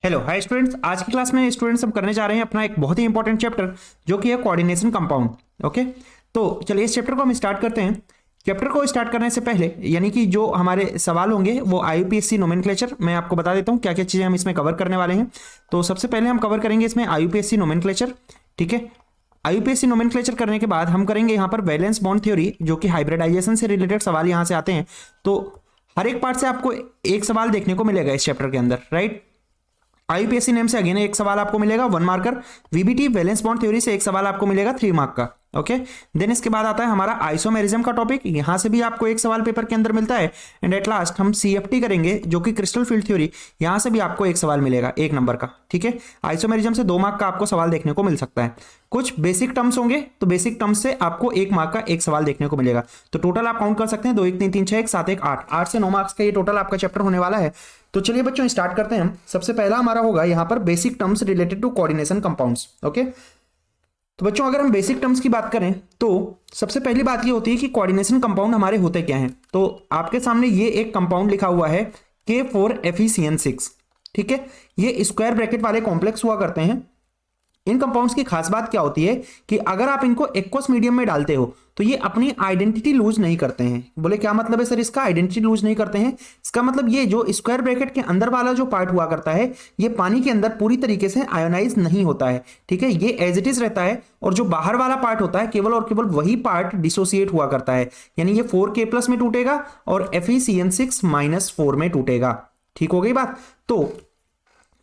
Hello hi students, आज की class में स्टूडेंट्स हम करने जा रहे हैं अपना एक बहुत ही इंपॉर्टेंट चैप्टर जो कि है कोऑर्डिनेशन कंपाउंड। ओके, तो चलिए इस चैप्टर को हम स्टार्ट करते हैं। चैप्टर को स्टार्ट करने से पहले यानी कि जो हमारे सवाल होंगे वो आईयूपीएससी नोमेनक्लेचर मैं आपको बता देता हूँ क्या क्या चीज़ें हम इसमें कवर करने वाले हैं। तो सबसे पहले हम कवर करेंगे इसमें आईयूपीएससी नोमेनक्लेचर। ठीक है, आईयूपीएससी नोमेनक्लेचर करने के बाद हम करेंगे यहाँ पर वैलेंस बॉन्ड थ्योरी, जो कि हाइब्रिडाइजेशन से रिलेटेड सवाल यहाँ से आते हैं। तो हर एक पार्ट से आपको एक सवाल देखने को मिलेगा इस चैप्टर के अंदर, राइट। आईयूपीएससी नेम से अगेन एक सवाल आपको मिलेगा 1 marker, VBT valence bond theory से एक सवाल आपको मिलेगा 3 मार्क का। ओके, देन इसके बाद आता है हमारा आइसोमेरिज्म का टॉपिक, यहां से भी आपको एक सवाल पेपर के अंदर मिलता है। एंड एट लास्ट हम सीएफटी करेंगे जो कि क्रिस्टल फील्ड थ्योरी, यहां से भी आपको एक सवाल मिलेगा 1 नंबर का। ठीक है, आइसोमेरिज्म से 2 मार्क का आपको सवाल देखने को मिल सकता है। कुछ बेसिक टर्म्स होंगे तो बेसिक टर्म्स से आपको 1 मार्क का एक सवाल देखने को मिलेगा। तो टोटल आप काउंट कर सकते हैं 2 1 3 3 6 1 7 1 8 8 से 9 मार्क्स का ये टोटल आपका चैप्टर होने वाला है। तो चलिए बच्चों स्टार्ट करते हैं हम। सबसे पहला हमारा होगा यहाँ पर basic terms related to coordination compounds. Okay, तो बच्चों अगर हम बेसिक टर्म्स की बात करें तो सबसे पहली बात ये होती है कि कोऑर्डिनेशन कंपाउंड हमारे होते क्या हैं। तो आपके सामने ये एक कंपाउंड लिखा हुआ है K4FeCN6। ठीक है, ये स्क्वायर ब्रैकेट वाले कॉम्प्लेक्स हुआ करते हैं। इन कंपाउंड्स की खास बात क्या होती है कि अगर आप इनको एक्वस मीडियम में डालते हो तो ये अपनी आइडेंटिटी लूज नहीं करते हैं। बोले क्या मतलब है सर इसका, आइडेंटिटी लूज नहीं करते हैं? इसका मतलब ये जो स्क्वायर ब्रैकेट के अंदर वाला जो पार्ट हुआ करता है ये पानी के अंदर पूरी तरीके से आयोनाइज नहीं होता है। ठीक है, ये एज इट इज रहता है और जो बाहर वाला पार्ट होता है केवल और केवल वही पार्ट डिसोसिएट हुआ करता है, यानी ये 4K+ में टूटेगा और FeCN6-4 में टूटेगा। ठीक हो गई बात। तो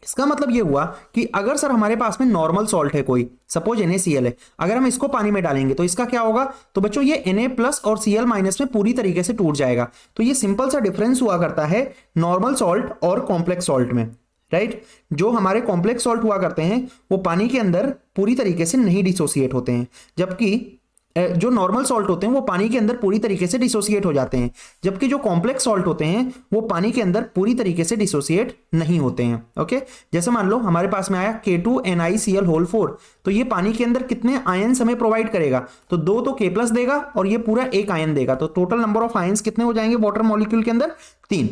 इसका मतलब ये हुआ कि अगर सर हमारे पास में नॉर्मल सॉल्ट है कोई, सपोज NaCl है, अगर हम इसको पानी में डालेंगे तो इसका क्या होगा? तो बच्चों ये Na+ और Cl- में पूरी तरीके से टूट जाएगा। तो ये सिंपल सा डिफरेंस हुआ करता है नॉर्मल सॉल्ट और कॉम्प्लेक्स सॉल्ट में, राइट। जो हमारे कॉम्प्लेक्स सॉल्ट हुआ करते हैं वो पानी के अंदर पूरी तरीके से नहीं डिसोसिएट होते हैं, जबकि जो नॉर्मल सॉल्ट होते हैं वो पानी के अंदर पूरी तरीके से डिसोसिएट हो जाते हैं, जबकि जो कॉम्प्लेक्स सॉल्ट होते हैं वो पानी के अंदर पूरी तरीके से डिसोसिएट नहीं होते हैं। ओके, जैसे मान लो हमारे पास में आया K2NiCl4, तो ये पानी के अंदर कितने आयंस हमें प्रोवाइड करेगा? तो 2 तो K+ देगा और ये पूरा 1 आयन देगा। तो टोटल नंबर ऑफ आयंस कितने हो जाएंगे वाटर मॉलिक्यूल के अंदर? 3।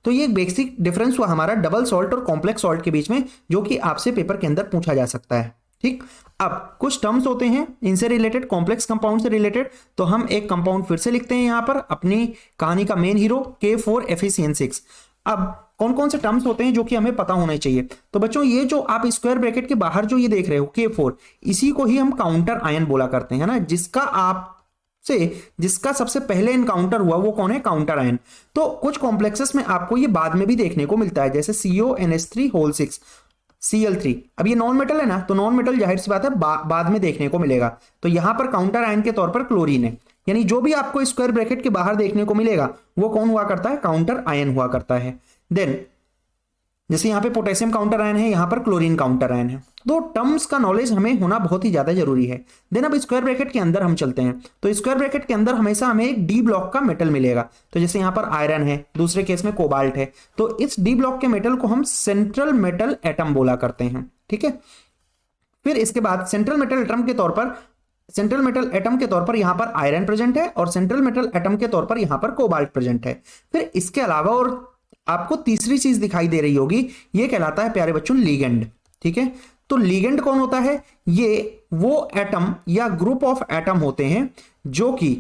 तो ये एक बेसिक डिफरेंस हुआ हमारा डबल सॉल्ट और कॉम्प्लेक्स सॉल्ट के बीच में, जो कि आपसे पेपर के अंदर पूछा जा सकता है। ठीक, अब कुछ टर्म्स होते हैं इनसे रिलेटेड, कॉम्प्लेक्स कंपाउंड से रिलेटेड। तो हम एक कंपाउंड फिर से लिखते हैं यहां पर अपनी कहानी का मेन हीरो K4FeCN6। अब कौन कौन से टर्म्स होते हैं जो कि हमें पता होने चाहिए? तो बच्चों ये जो आप स्क्वायर ब्रैकेट के बाहर जो ये देख रहे हो K4, इसी को ही हम काउंटर आयन बोला करते हैं ना, जिसका सबसे पहले इनकाउंटर हुआ वो कौन है? Counter ion. तो कुछ कॉम्प्लेक्सेस में आपको ये बाद में भी देखने को मिलता है, जैसे CONH3 Cl3। अब ये नॉन मेटल है ना, तो नॉन मेटल जाहिर सी बात है बाद में देखने को मिलेगा। तो यहां पर काउंटर आयन के तौर पर क्लोरीन है, यानी जो भी आपको स्क्वायर ब्रैकेट के बाहर देखने को मिलेगा वो कौन हुआ करता है? काउंटर आयन हुआ करता है। देन जैसे यहाँ पे पोटेशियम काउंटर आयन है, यहाँ पर क्लोरीन काउंटर आयन है। तो टर्म्स का नॉलेज हमें होना बहुत ही ज्यादा जरूरी है। देन अब स्क्वायर ब्रैकेट के अंदर हम चलते हैं, तो स्क्वायर ब्रैकेट के अंदर हमेशा हमें एक डी ब्लॉक का मेटल मिलेगा। तो जैसे यहाँ पर आयरन है, दूसरे केस में कोबाल्ट है, तो इस डी ब्लॉक के मेटल को हम सेंट्रल मेटल एटम बोला करते हैं। ठीक है, फिर इसके बाद सेंट्रल मेटल एटम के तौर पर यहां पर आयरन प्रेजेंट है और सेंट्रल मेटल एटम के तौर पर यहां पर कोबाल्ट प्रेजेंट है। फिर इसके अलावा और आपको तीसरी चीज दिखाई दे रही होगी, ये कहलाता है प्यारे बच्चों लीगेंड। ठीक है, तो लीगेंड कौन होता है? ये वो एटम या ग्रुप ऑफ एटम होते हैं जो कि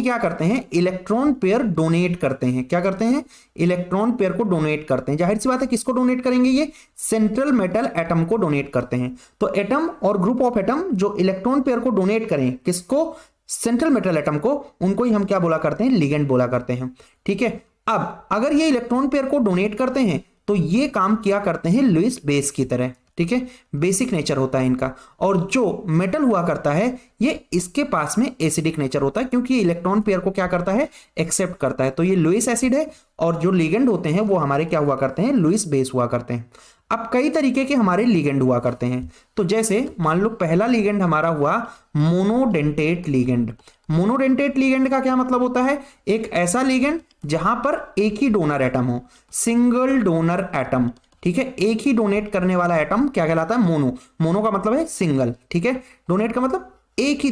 क्या करते हैं? इलेक्ट्रॉन पेयर डोनेट करते हैं। क्या करते हैं? इलेक्ट्रॉन पेयर को डोनेट करते हैं। जाहिर सी बात है किसको डोनेट करेंगे? ये सेंट्रल मेटल एटम को डोनेट करते हैं। तो एटम और ग्रुप ऑफ एटम जो इलेक्ट्रॉन पेयर को डोनेट करें, किसको? सेंट्रल मेटल एटम को, उनको ही हम क्या बोला करते हैं? लिगेंड बोला करते हैं। ठीक है, अब अगर ये इलेक्ट्रॉन पेयर को डोनेट करते हैं तो ये काम किया करते हैं लुईस बेस की तरह। ठीक है, बेसिक नेचर होता है इनका। और जो मेटल हुआ करता है ये इसके पास में एसिडिक नेचर होता है, क्योंकि इलेक्ट्रॉन पेयर को क्या करता है? एक्सेप्ट करता है। तो ये लुईस एसिड है और जो लिगेंड होते हैं वो हमारे क्या हुआ करते हैं? लुईस बेस हुआ करते हैं। अब कई तरीके के हमारे लिगेंड हुआ करते हैं। तो जैसे मान लो पहला लिगेंड हमारा हुआ मोनोडेंटेट लिगेंड। मोनोडेंटेट लिगेंड का क्या मतलब होता है? एक ऐसा लिगेंड जहां पर एक ही डोनर एटम हो, सिंगल डोनर एटम। ठीक है, एक ही डोनेट करने वाला एटम क्या कहलाता है? मोनो का मतलब है सिंगल। ठीक है, डोनेट का मतलब एक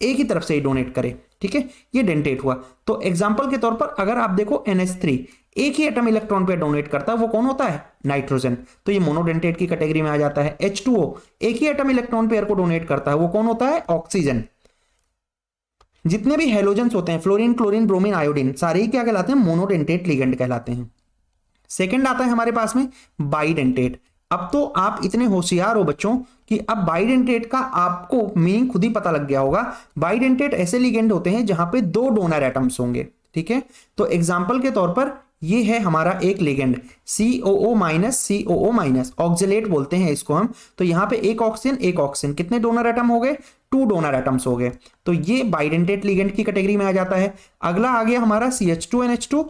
ही तरफ से ही डोनेट करे। ठीक है, ये डेंटेट हुआ। तो एग्जांपल के तौर पर अगर आप देखो NH3, एक ही एटम इलेक्ट्रॉन पेयर डोनेट करता है, वो कौन होता है? नाइट्रोजन। तो ये मोनोडेंटेट की कैटेगरी में आ जाता है। H2O एक ही एटम इलेक्ट्रॉन पेयर को डोनेट करता है, वो कौन होता है? ऑक्सीजन। जितने भी हेलोजेंस होते हैं, फ्लोरीन, क्लोरीन, ब्रोमीन, आयोडीन, सारे ही क्या कहलाते हैं? मोनोडेंटेट लिगेंड कहलाते हैं। सेकंड आता है हमारे पास में बाइडेंटेट। अब तो आप इतने होशियार हो बच्चों कि अब बाइडेंटेट का आपको मीनिंग खुद ही पता लग गया होगा। बाइडेंटेट ऐसे लिगेंड होते हैं जहां पे दो डोनर एटम्स होंगे, ठीक है। तो एग्जांपल के तौर पर ये है हमारा एक ligand COO minus, COO minus, oxalate बोलते हैं इसको हम। तो यहां पे एक ऑक्सीजन, कितने डोनर एटम हो गए? 2 डोनर एटम्स हो गए। तो ये बाइडेंटेट लिगेंड की कैटेगरी में आ जाता है। अगला आ गया हमारा CH2NH2,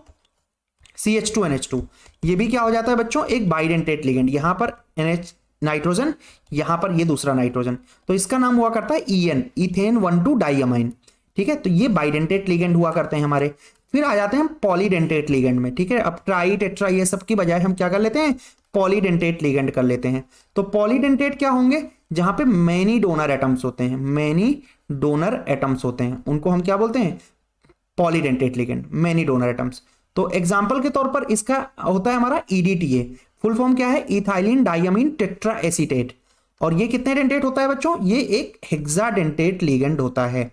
CH2NH2, ये भी क्या हो जाता है बच्चों? एक बाइडेंटेट लिगेंड। यहां पर NH नाइट्रोजन, यहां पर ये दूसरा नाइट्रोजन, तो इसका नाम हुआ करता है EN, इथेन 1,2 डाइअमाइन, ठीक है। तो ये बाइडेंटेट लिगेंड हुआ करते हैं हमारे। फिर आ जाते हैं हम पॉलीडेंटेट लिगेंड में, ठीक है। अब ट्राई, टेट्रा, ये सब की बजाय हम क्या कर लेते हैं? पॉलीडेंटेट लिगेंड कर लेते हैं। तो पॉलीडेंटेट क्या होंगे? जहां पे मैनी डोनर एटम्स होते हैं, मैनी डोनर एटम्स होते हैं, उनको हम क्या बोलते हैं? Polydentate ligand, many donor atoms. तो एग्जाम्पल के तौर पर इसका होता है हमारा EDTA, फुल फॉर्म क्या है? Ethylene diamine tetra acetate. और ये कितने डेंटेट होता है बच्चों? ये एक हेक्साडेंटेट लिगेंड होता है।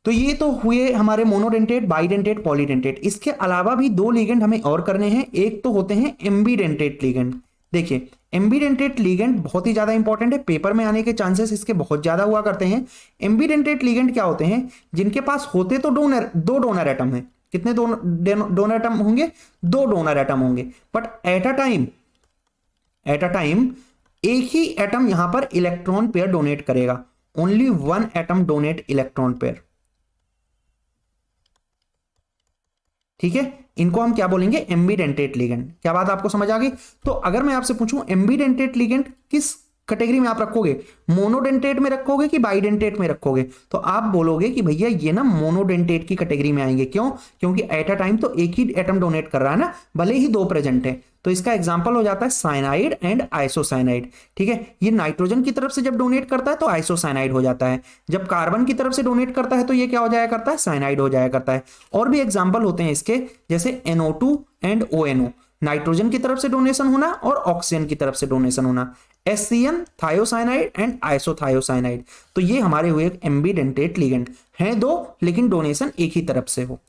तो ये तो हुए हमारे मोनोडेंटेट, बाइडेंटेट, पॉलीडेंटेट। इसके अलावा भी 2 लिगेंड हमें और करने हैं। एक तो होते हैं एम्बीडेंटेट लिगेंड। देखिए एम्बीडेंटेट लिगेंड बहुत ही ज्यादा इंपॉर्टेंट है, पेपर में आने के चांसेस इसके बहुत ज्यादा हुआ करते हैं। एम्बीडेंटेट लिगेंड क्या होते हैं? जिनके पास होते तो दो डोनर एटम है। कितने डोनर एटम होंगे? 2 डोनर एटम होंगे, बट एट अ टाइम एक ही एटम यहां पर इलेक्ट्रॉन पेयर डोनेट करेगा। Only 1 atom donate electron pair, ठीक है। इनको हम क्या बोलेंगे? Ambidentate ligand. क्या बात आपको समझ आ गई? तो अगर मैं आपसे पूछूं एम्बीडेंटेट लिगेंड किस कैटेगरी में आप रखोगे? मोनोडेंटेट में रखोगे कि बाइडेंटेट में रखोगे? तो आप बोलोगे कि भैया ये ना मोनोडेंटेट की कैटेगरी में आएंगे। क्यों? क्योंकि एट अ टाइम तो एक ही एटम डोनेट कर रहा है ना, भले ही 2 प्रेजेंट है। तो इसका एग्जांपल हो जाता है साइनाइड एंड आइसोसाइनाइड, ठीक है। ये नाइट्रोजन की तरफ से जब डोनेट करता है तो आइसोसाइनाइड हो जाता है, जब कार्बन की तरफ से डोनेट करता है तो ये क्या हो जाया करता है? साइनाइड हो जाया करता है। और भी एग्जाम्पल होते हैं इसके, जैसे NO2 एंड ONO, नाइट्रोजन की तरफ से डोनेशन होना और ऑक्सीजन की तरफ से डोनेशन होना। SCN, thiocyanate and isothiocyanate. तो ये हमारे हुए एम्बीडेंटेट लिगेंड हैं, 2 लेकिन डोनेशन एक ही तरफ से हो।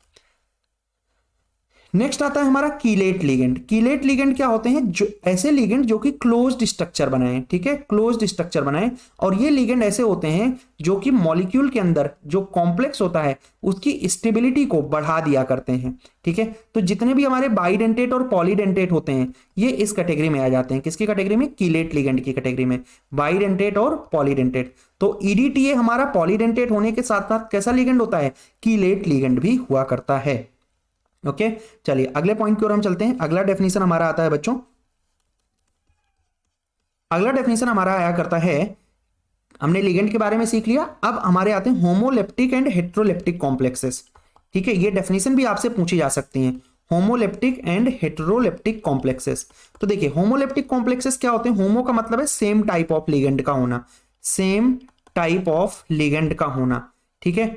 नेक्स्ट आता है हमारा कीलेट लिगेंड। कीलेट लिगेंड क्या होते हैं? जो ऐसे लिगेंड जो कि क्लोज्ड स्ट्रक्चर बनाए, ठीक है, क्लोज्ड स्ट्रक्चर बनाए। और ये लिगेंड ऐसे होते हैं जो कि मॉलिक्यूल के अंदर जो कॉम्प्लेक्स होता है उसकी स्टेबिलिटी को बढ़ा दिया करते हैं, ठीक है। तो जितने भी हमारे बाइडेंटेट और पॉलीडेंटेट होते हैं ये इस कैटेगरी में आ जाते हैं। किसकी कैटेगरी में? कीलेट लिगेंड की कैटेगरी में, बाइडेंटेट और पॉलीडेंटेट। तो EDTA हमारा पॉलीडेंटेट होने के साथ साथ कैसा लिगेंड होता है? कीलेट लिगेंड भी हुआ करता है। ओके, चलिए अगले पॉइंट की ओर हम चलते हैं। अगला डेफिनेशन हमारा आता है बच्चों, अगला डेफिनेशन हमारा आया करता है, हमने लिगेंड के बारे में सीख लिया, अब हमारे आते हैं होमोलेप्टिक एंड हेट्रोलेप्टिक कॉम्प्लेक्सेस, ठीक है। ये डेफिनेशन भी आपसे पूछी जा सकती हैं, होमोलेप्टिक एंड हेट्रोलेप्टिक कॉम्प्लेक्सेस। तो देखिए होमोलेप्टिक कॉम्प्लेक्सेस क्या होते हैं? होमो का मतलब है सेम टाइप ऑफ लिगेंड का होना, सेम टाइप ऑफ लिगेंड का होना, ठीक है,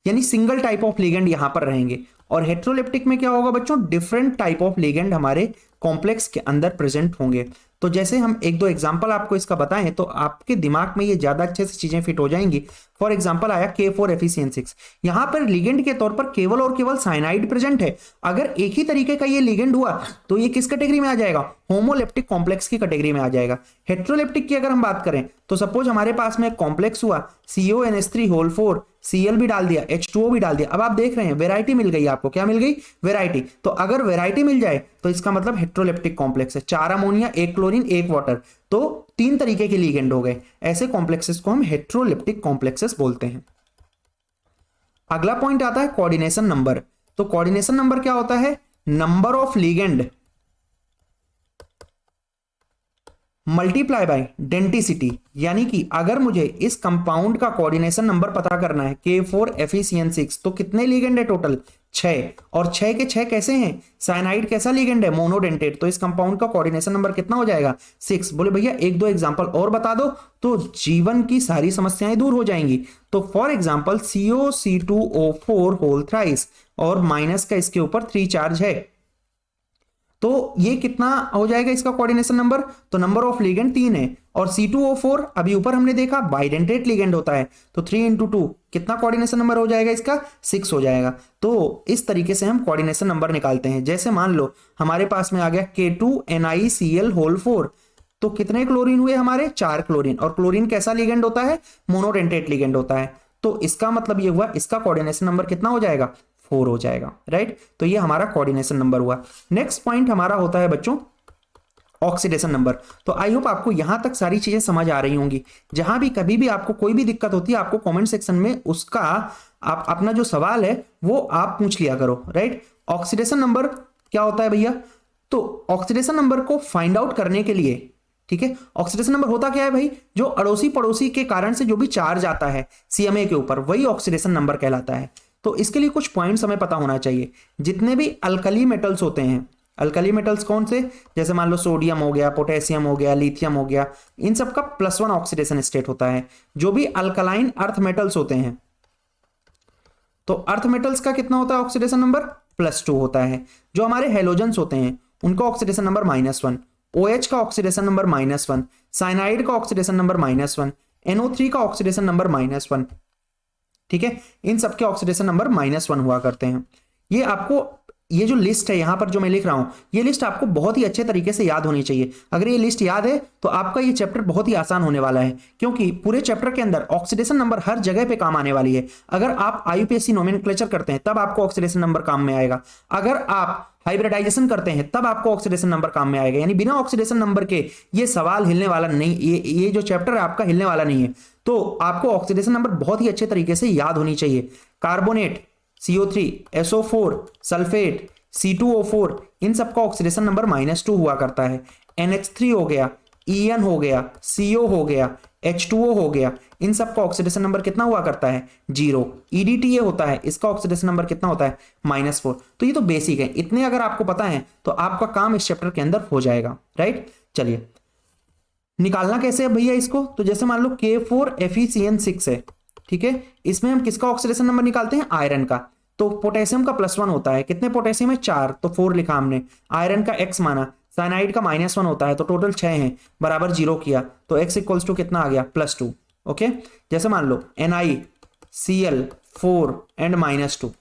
यानी सिंगल टाइप ऑफ लिगेंड यहां पर रहेंगे। और हेट्रोलेप्टिक में क्या होगा बच्चों? डिफरेंट टाइप ऑफ लिगेंड हमारे कॉम्प्लेक्स के अंदर प्रेजेंट होंगे। तो जैसे हम 1-2 एग्जांपल आपको इसका बताएं तो आपके दिमाग में ये ज्यादा अच्छे से चीजें फिट हो जाएंगी। फॉर एग्जांपल आया K4FeCN6, यहां पर लिगेंड के तौर पर केवल और केवल साइनाइड प्रेजेंट है। अगर एक ही तरीके का ये लिगेंड हुआ तो ये किस कैटेगरी में आ जाएगा? होमोलेप्टिक कॉम्प्लेक्स की कैटेगरी में आ जाएगा। हेट्रोलेप्टिक की अगर हम बात करें तो सपोज हमारे पास में कॉम्प्लेक्स हुआ CONH3 Cl भी डाल दिया, H2O भी डाल दिया। अब आप देख रहे हैं वेराइटी मिल गई आपको। क्या मिल गई? वेराइटी। तो अगर वेराइटी मिल जाए तो इसका मतलब हेट्रोलेप्टिक कॉम्प्लेक्स है। 4 अमोनिया, 1 क्लोरीन, 1 वाटर, तो 3 तरीके के लिगेंड हो गए। ऐसे कॉम्प्लेक्सेस को हम हेट्रोलेप्टिक कॉम्प्लेक्सेस बोलते हैं। अगला पॉइंट आता है कोऑर्डिनेशन नंबर। तो कोऑर्डिनेशन नंबर क्या होता है? Number of ligand multiply by density, यानी कि अगर मुझे इस कंपाउंड का कोऑर्डिनेशन नंबर पता करना है K4FeCN6 तो कितने लिगेंड है टोटल? 6, और 6 के 6 कैसे हैं? साइनाइड कैसा लिगेंड है? मोनोडेंटेट। तो इस कंपाउंड का कोऑर्डिनेशन नंबर कितना हो जाएगा? 6। बोले भैया एक दो एग्जांपल और बता दो तो जीवन की सारी समस्याएं दूर हो जाएंगी। तो for example COC2O4 whole thrice, और माइनस का इसके ऊपर 3 चार्ज है, तो ये कितना हो जाएगा इसका कोऑर्डिनेशन नंबर? तो नंबर ऑफ लिगेंड 3 है, और C2O4 अभी ऊपर हमने देखा बाइडेंटेट लिगेंड होता है, तो 3 × 2 कितना कोऑर्डिनेशन नंबर हो जाएगा इसका? 6 हो जाएगा। तो इस तरीके से हम कोऑर्डिनेशन नंबर निकालते हैं। जैसे मान लो हमारे पास में आ गया K2NiCl होल 4, तो कितने क्लोरीन हुए हमारे? 4 क्लोरीन, और क्लोरीन कैसा लिगेंड होता है? मोनोडेंटेट लिगेंड होता है। तो इसका मतलब ये हुआ इसका कोऑर्डिनेशन नंबर कितना हो जाएगा? 4 हो जाएगा, राइट। तो ये हमारा कोऑर्डिनेशन नंबर हुआ। नेक्स्ट पॉइंट हमारा होता है बच्चों ऑक्सीडेशन नंबर। तो आई होप आपको यहां तक सारी चीजें समझ आ रही होंगी। जहां भी कभी भी आपको कोई भी दिक्कत होती है, आपको कमेंट सेक्शन में उसका आप अपना जो सवाल है वो आप पूछ लिया करो, राइट। ऑक्सीडेशन नंबर क्या होता है भैया? तो ऑक्सीडेशन नंबर को फाइंड आउट करने के लिए, ठीक है, ऑक्सीडेशन नंबर होता क्या है भाई? जो अड़ोसी पड़ोसी के कारण से जो भी चार्ज आता है CMA के ऊपर, वही ऑक्सीडेशन नंबर कहलाता है। तो इसके लिए कुछ पॉइंट्स हमें पता होना चाहिए। जितने भी अल्कली मेटल्स होते हैं, अल्कली मेटल्स कौन से? जैसे मान लो सोडियम हो गया, पोटेशियम हो गया, लिथियम हो गया, इन सब का +1 ऑक्सीडेशन स्टेट होता है। जो भी अल्कलाइन अर्थ मेटल्स होते हैं, तो अर्थ मेटल्स का कितना होता है ऑक्सीडेशन नंबर? +2 होता है। जो हमारे हेलोजेंस होते हैं उनका ऑक्सीडेशन नंबर -1, OH का ऑक्सीडेशन नंबर -1, साइनाइड का ऑक्सीडेशन नंबर -1, NO3 का ऑक्सीडेशन नंबर -1, ठीक है। इन सबके ऑक्सीडेशन नंबर -1 हुआ करते हैं। ये आपको, ये जो लिस्ट है यहां पर जो मैं लिख रहा हूं, ये लिस्ट आपको बहुत ही अच्छे तरीके से याद होनी चाहिए। अगर ये लिस्ट याद है तो आपका ये चैप्टर बहुत ही आसान होने वाला है, क्योंकि पूरे चैप्टर के अंदर ऑक्सीडेशन नंबर हर जगह पे काम आने वाली है। अगर आप IUPAC नोमेनक्लेचर करते हैं तब आपको ऑक्सीडेशन नंबर काम में आएगा। अगर आप हाइब्रिडाइजेशन करते हैं तब आपको ऑक्सीडेशन नंबर काम में आएगा। यानी बिना ऑक्सीडेशन नंबर के ये सवाल हिलने वाला नहीं, ये जो चैप्टर है आपका हिलने वाला नहीं है। तो आपको ऑक्सीडेशन नंबर बहुत ही अच्छे तरीके से याद होनी चाहिए। Carbonate, CO3, SO4, sulphate, C2O4, इन सबका ऑक्सीडेशन नंबर -2 हुआ करता है। NH3 हो गया, EN हो गया, CO हो गया, H2O हो गया, इन सबका ऑक्सीडेशन नंबर कितना हुआ करता है? 0। EDTA होता है, इसका ऑक्सीडेशन नंबर कितना होता है? -4। तो ये तो बेसिक है, इतने अगर आपको पता है तो आपका काम इस चैप्टर के अंदर हो जाएगा, राइट। चलिए निकालना कैसे है भैया इसको? तो जैसे मान लो K4FeCN6 है, ठीक है, इसमें हम किसका ऑक्सीडेशन नंबर निकालते हैं? आयरन का। तो पोटेशियम का +1 होता है, कितने पोटेशियम है? 4, तो 4 लिखा हमने। आयरन का X माना, साइनाइड का -1 होता है, तो टोटल 6 है, बराबर 0 किया, तो X = कितना आ गया? +2। ओके, जैसे मान लो NiCl4 एंड -2।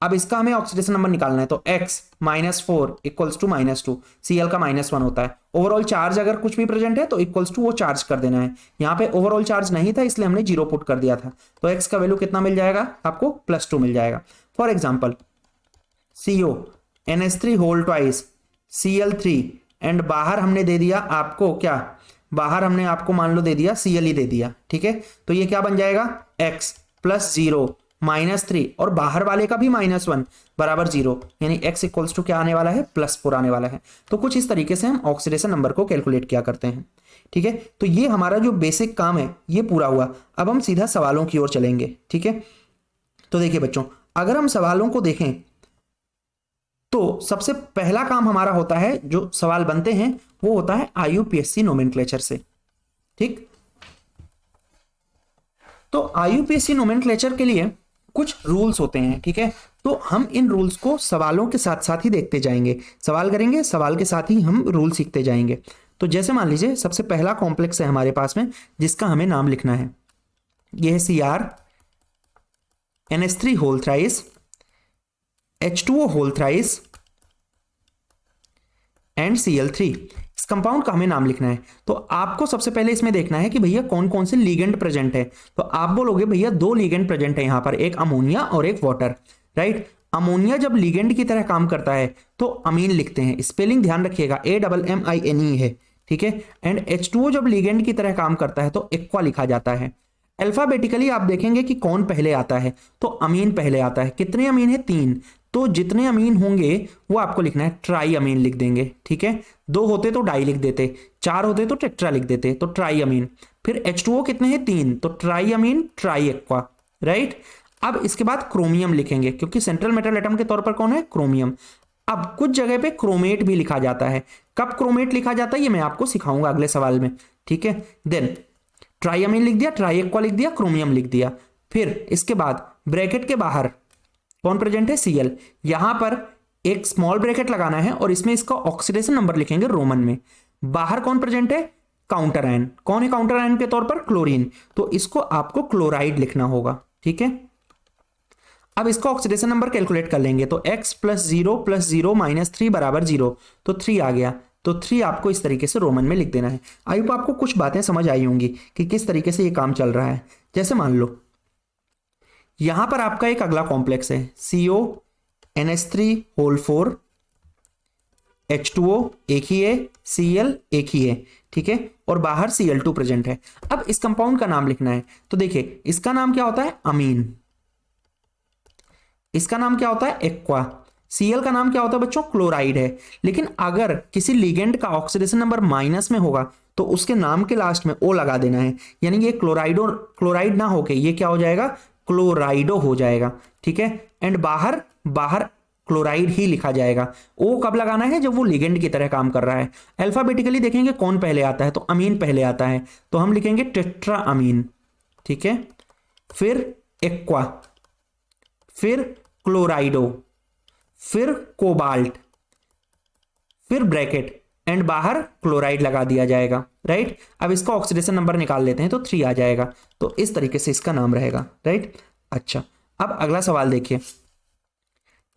अब इसका हमें ऑक्सीडेशन नंबर निकालना है, तो X -4 = -2, Cl का -1 होता है। ओवरऑल चार्ज अगर कुछ भी प्रेजेंट है तो = वो चार्ज कर देना है। यहाँ पे ओवरऑल चार्ज नहीं था इसलिए हमने 0 पुट कर दिया था, तो X का वैल्यू कितना मिल जाएगा आपको? +2 मिल जाएगा। For example CO NH3 whole twice Cl3, and बाहर हमने दे दिया आपको क्या? बाहर हमने आपको मान लो दे दिया Cl ही दे दिया, ठीक है। तो ये क्या बन जाएगा? X +0 -3, और बाहर वाले का भी -1 बराबर 0, यानी X = क्या आने वाला है? +4 आने वाला है। तो कुछ इस तरीके से हम ऑक्सीडेशन नंबर को कैलकुलेट किया करते हैं, ठीक है। तो ये हमारा जो बेसिक काम है ये पूरा हुआ। अब हम सीधा सवालों की ओर चलेंगे, ठीक है। तो देखिए बच्चों, अगर हम सवालों को देखें तो सबसे पहला काम हमारा होता है, जो सवाल बनते हैं वो होता है IUPAC नोमेनक्लेचर से, ठीक। तो IUPAC नोमेनक्लेचर के लिए कुछ रूल्स होते हैं, ठीक है। तो हम इन रूल्स को सवालों के साथ साथ ही देखते जाएंगे, सवाल करेंगे, सवाल के साथ ही हम रूल सीखते जाएंगे। तो जैसे मान लीजिए सबसे पहला कॉम्प्लेक्स है हमारे पास में जिसका हमें नाम लिखना है, यह है Cr NH3 whole thrice H2O whole thrice and Cl3। इस कंपाउंड का हमें नाम लिखना है। तो आपको सबसे पहले इसमें देखना है कि भैया कौन कौन से लिगेंड प्रेजेंट है। तो आप बोलोगे भैया 2 लिगेंड प्रेजेंट है यहाँ पर, एक अमोनिया और एक वाटर, राइट। अमोनिया जब लिगेंड की तरह काम करता है तो अमीन लिखते हैं, स्पेलिंग ध्यान रखिएगा, AMMINE है, ठीक है। एंड H2O जब लिगेंड की तरह काम करता है तो एक्वा लिखा जाता है। अल्फाबेटिकली आप देखेंगे कि कौन पहले आता है, तो अमीन पहले आता है। कितने अमीन है? 3। तो जितने अमीन होंगे वो आपको लिखना है, ट्राई अमीन लिख देंगे, ठीक है। 2 होते तो डाई लिख देते, 4 होते तो टेट्रा लिख देते, तो ट्राई अमीन। फिर H2O कितने हैं? 3, तो ट्राई अमीन ट्राई एक्वा, राइट। अब इसके बाद क्रोमियम लिखेंगे, क्योंकि सेंट्रल मेटल एटम के तौर पर कौन है, क्रोमियम। अब कुछ जगह पे क्रोमेट भी लिखा जाता है, कब क्रोमेट लिखा जाता है ये मैं आपको सिखाऊंगा अगले सवाल में, ठीक है। देन ट्राइअमीन लिख दिया, ट्राइएक्वा लिख दिया, क्रोमियम लिख दिया। फिर इसके बाद ब्रैकेट के बाहर कौन प्रेजेंट है, Cl। यहां पर एक स्मॉल ब्रैकेट लगाना है और इसमें इसका ऑक्सीडेशन नंबर लिखेंगे रोमन में। बाहर कौन प्रेजेंट है, काउंटर आयन। कौन है काउंटर आयन के तौर पर, क्लोरीन, तो इसको आपको क्लोराइड लिखना होगा, ठीक है। अब इसका ऑक्सीडेशन नंबर कैलकुलेट कर लेंगे, तो x + 0 - 3 = 0, तो 3 आ गया। तो 3 आपको इस तरीके से रोमन में लिख देना है। आई होप आपको कुछ बातें समझ आई होंगी कि किस तरीके से ये काम चल रहा है। जैसे मान लो यहां पर आपका एक अगला कॉम्प्लेक्स है, CONH3 H2O एक ही है, Cl एक ही है, ठीक है, और बाहर Cl2 प्रेजेंट है। अब इस कंपाउंड का नाम लिखना है, तो देखिए इसका नाम क्या होता है, अमीन। इसका नाम क्या होता है, एक्वा। Cl का नाम क्या होता है बच्चों, क्लोराइड है। लेकिन अगर किसी लिगेंड का ऑक्सीडेशन नंबर माइनस में होगा तो उसके नाम के लास्ट में O लगा देना है, यानी ये क्लोराइड ना होके ये क्या हो जाएगा, क्लोराइडो हो जाएगा, ठीक है। एंड बाहर क्लोराइड ही लिखा जाएगा। O कब लगाना है, जब वो लिगेंड की तरह काम कर रहा है। अल्फाबेटिकली देखेंगे कौन पहले आता है, तो अमीन पहले आता है, तो हम लिखेंगे टेट्रा अमीन, ठीक है। फिर एक्वा, फिर क्लोराइडो, फिर कोबाल्ट, फिर ब्रैकेट एंड बाहर क्लोराइड लगा दिया जाएगा, राइट। अब इसका ऑक्सीडेशन नंबर निकाल लेते हैं, तो 3 आ जाएगा। तो इस तरीके से इसका नाम रहेगा, राइट। अच्छा, अब अगला सवाल देखिए।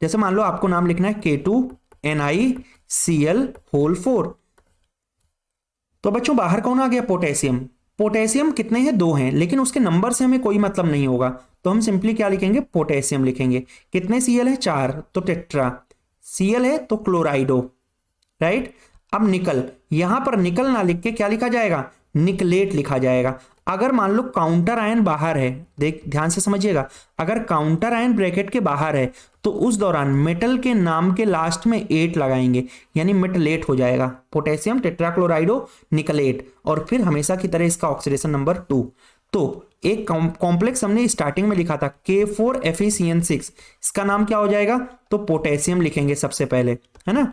जैसे मान लो आपको नाम लिखना है K2NiCl4। तो बच्चों बाहर कौन आ गया, पोटेशियम। पोटेशियम कितने हैं, 2 हैं, लेकिन उसके नंबर से हमें कोई मतलब नहीं होगा, तो हम सिंपली क्या लिखेंगे, पोटेशियम लिखेंगे। कितने Cl है, 4, तो टेट्रा। Cl है तो क्लोराइडो, राइट। अब निकल, यहां पर निकल ना लिख के क्या लिखा जाएगा, निकलेट लिखा जाएगा। अगर मान लो काउंटर आयन बाहर है, देख ध्यान से समझिएगा, अगर काउंटर आयन ब्रैकेट के बाहर है तो उस दौरान मेटल के नाम के लास्ट में 8 लगाएंगे, यानी मेटलेट हो जाएगा, पोटेशियम टेट्राक्लोराइडो निकलेट। और फिर हमेशा की तरह इसका ऑक्सीडेशन नंबर 2। तो एक कॉम्प्लेक्स हमने स्टार्टिंग में लिखा था K4FeCN6, इसका नाम क्या हो जाएगा, तो पोटेशियम लिखेंगे सबसे पहले, है ना।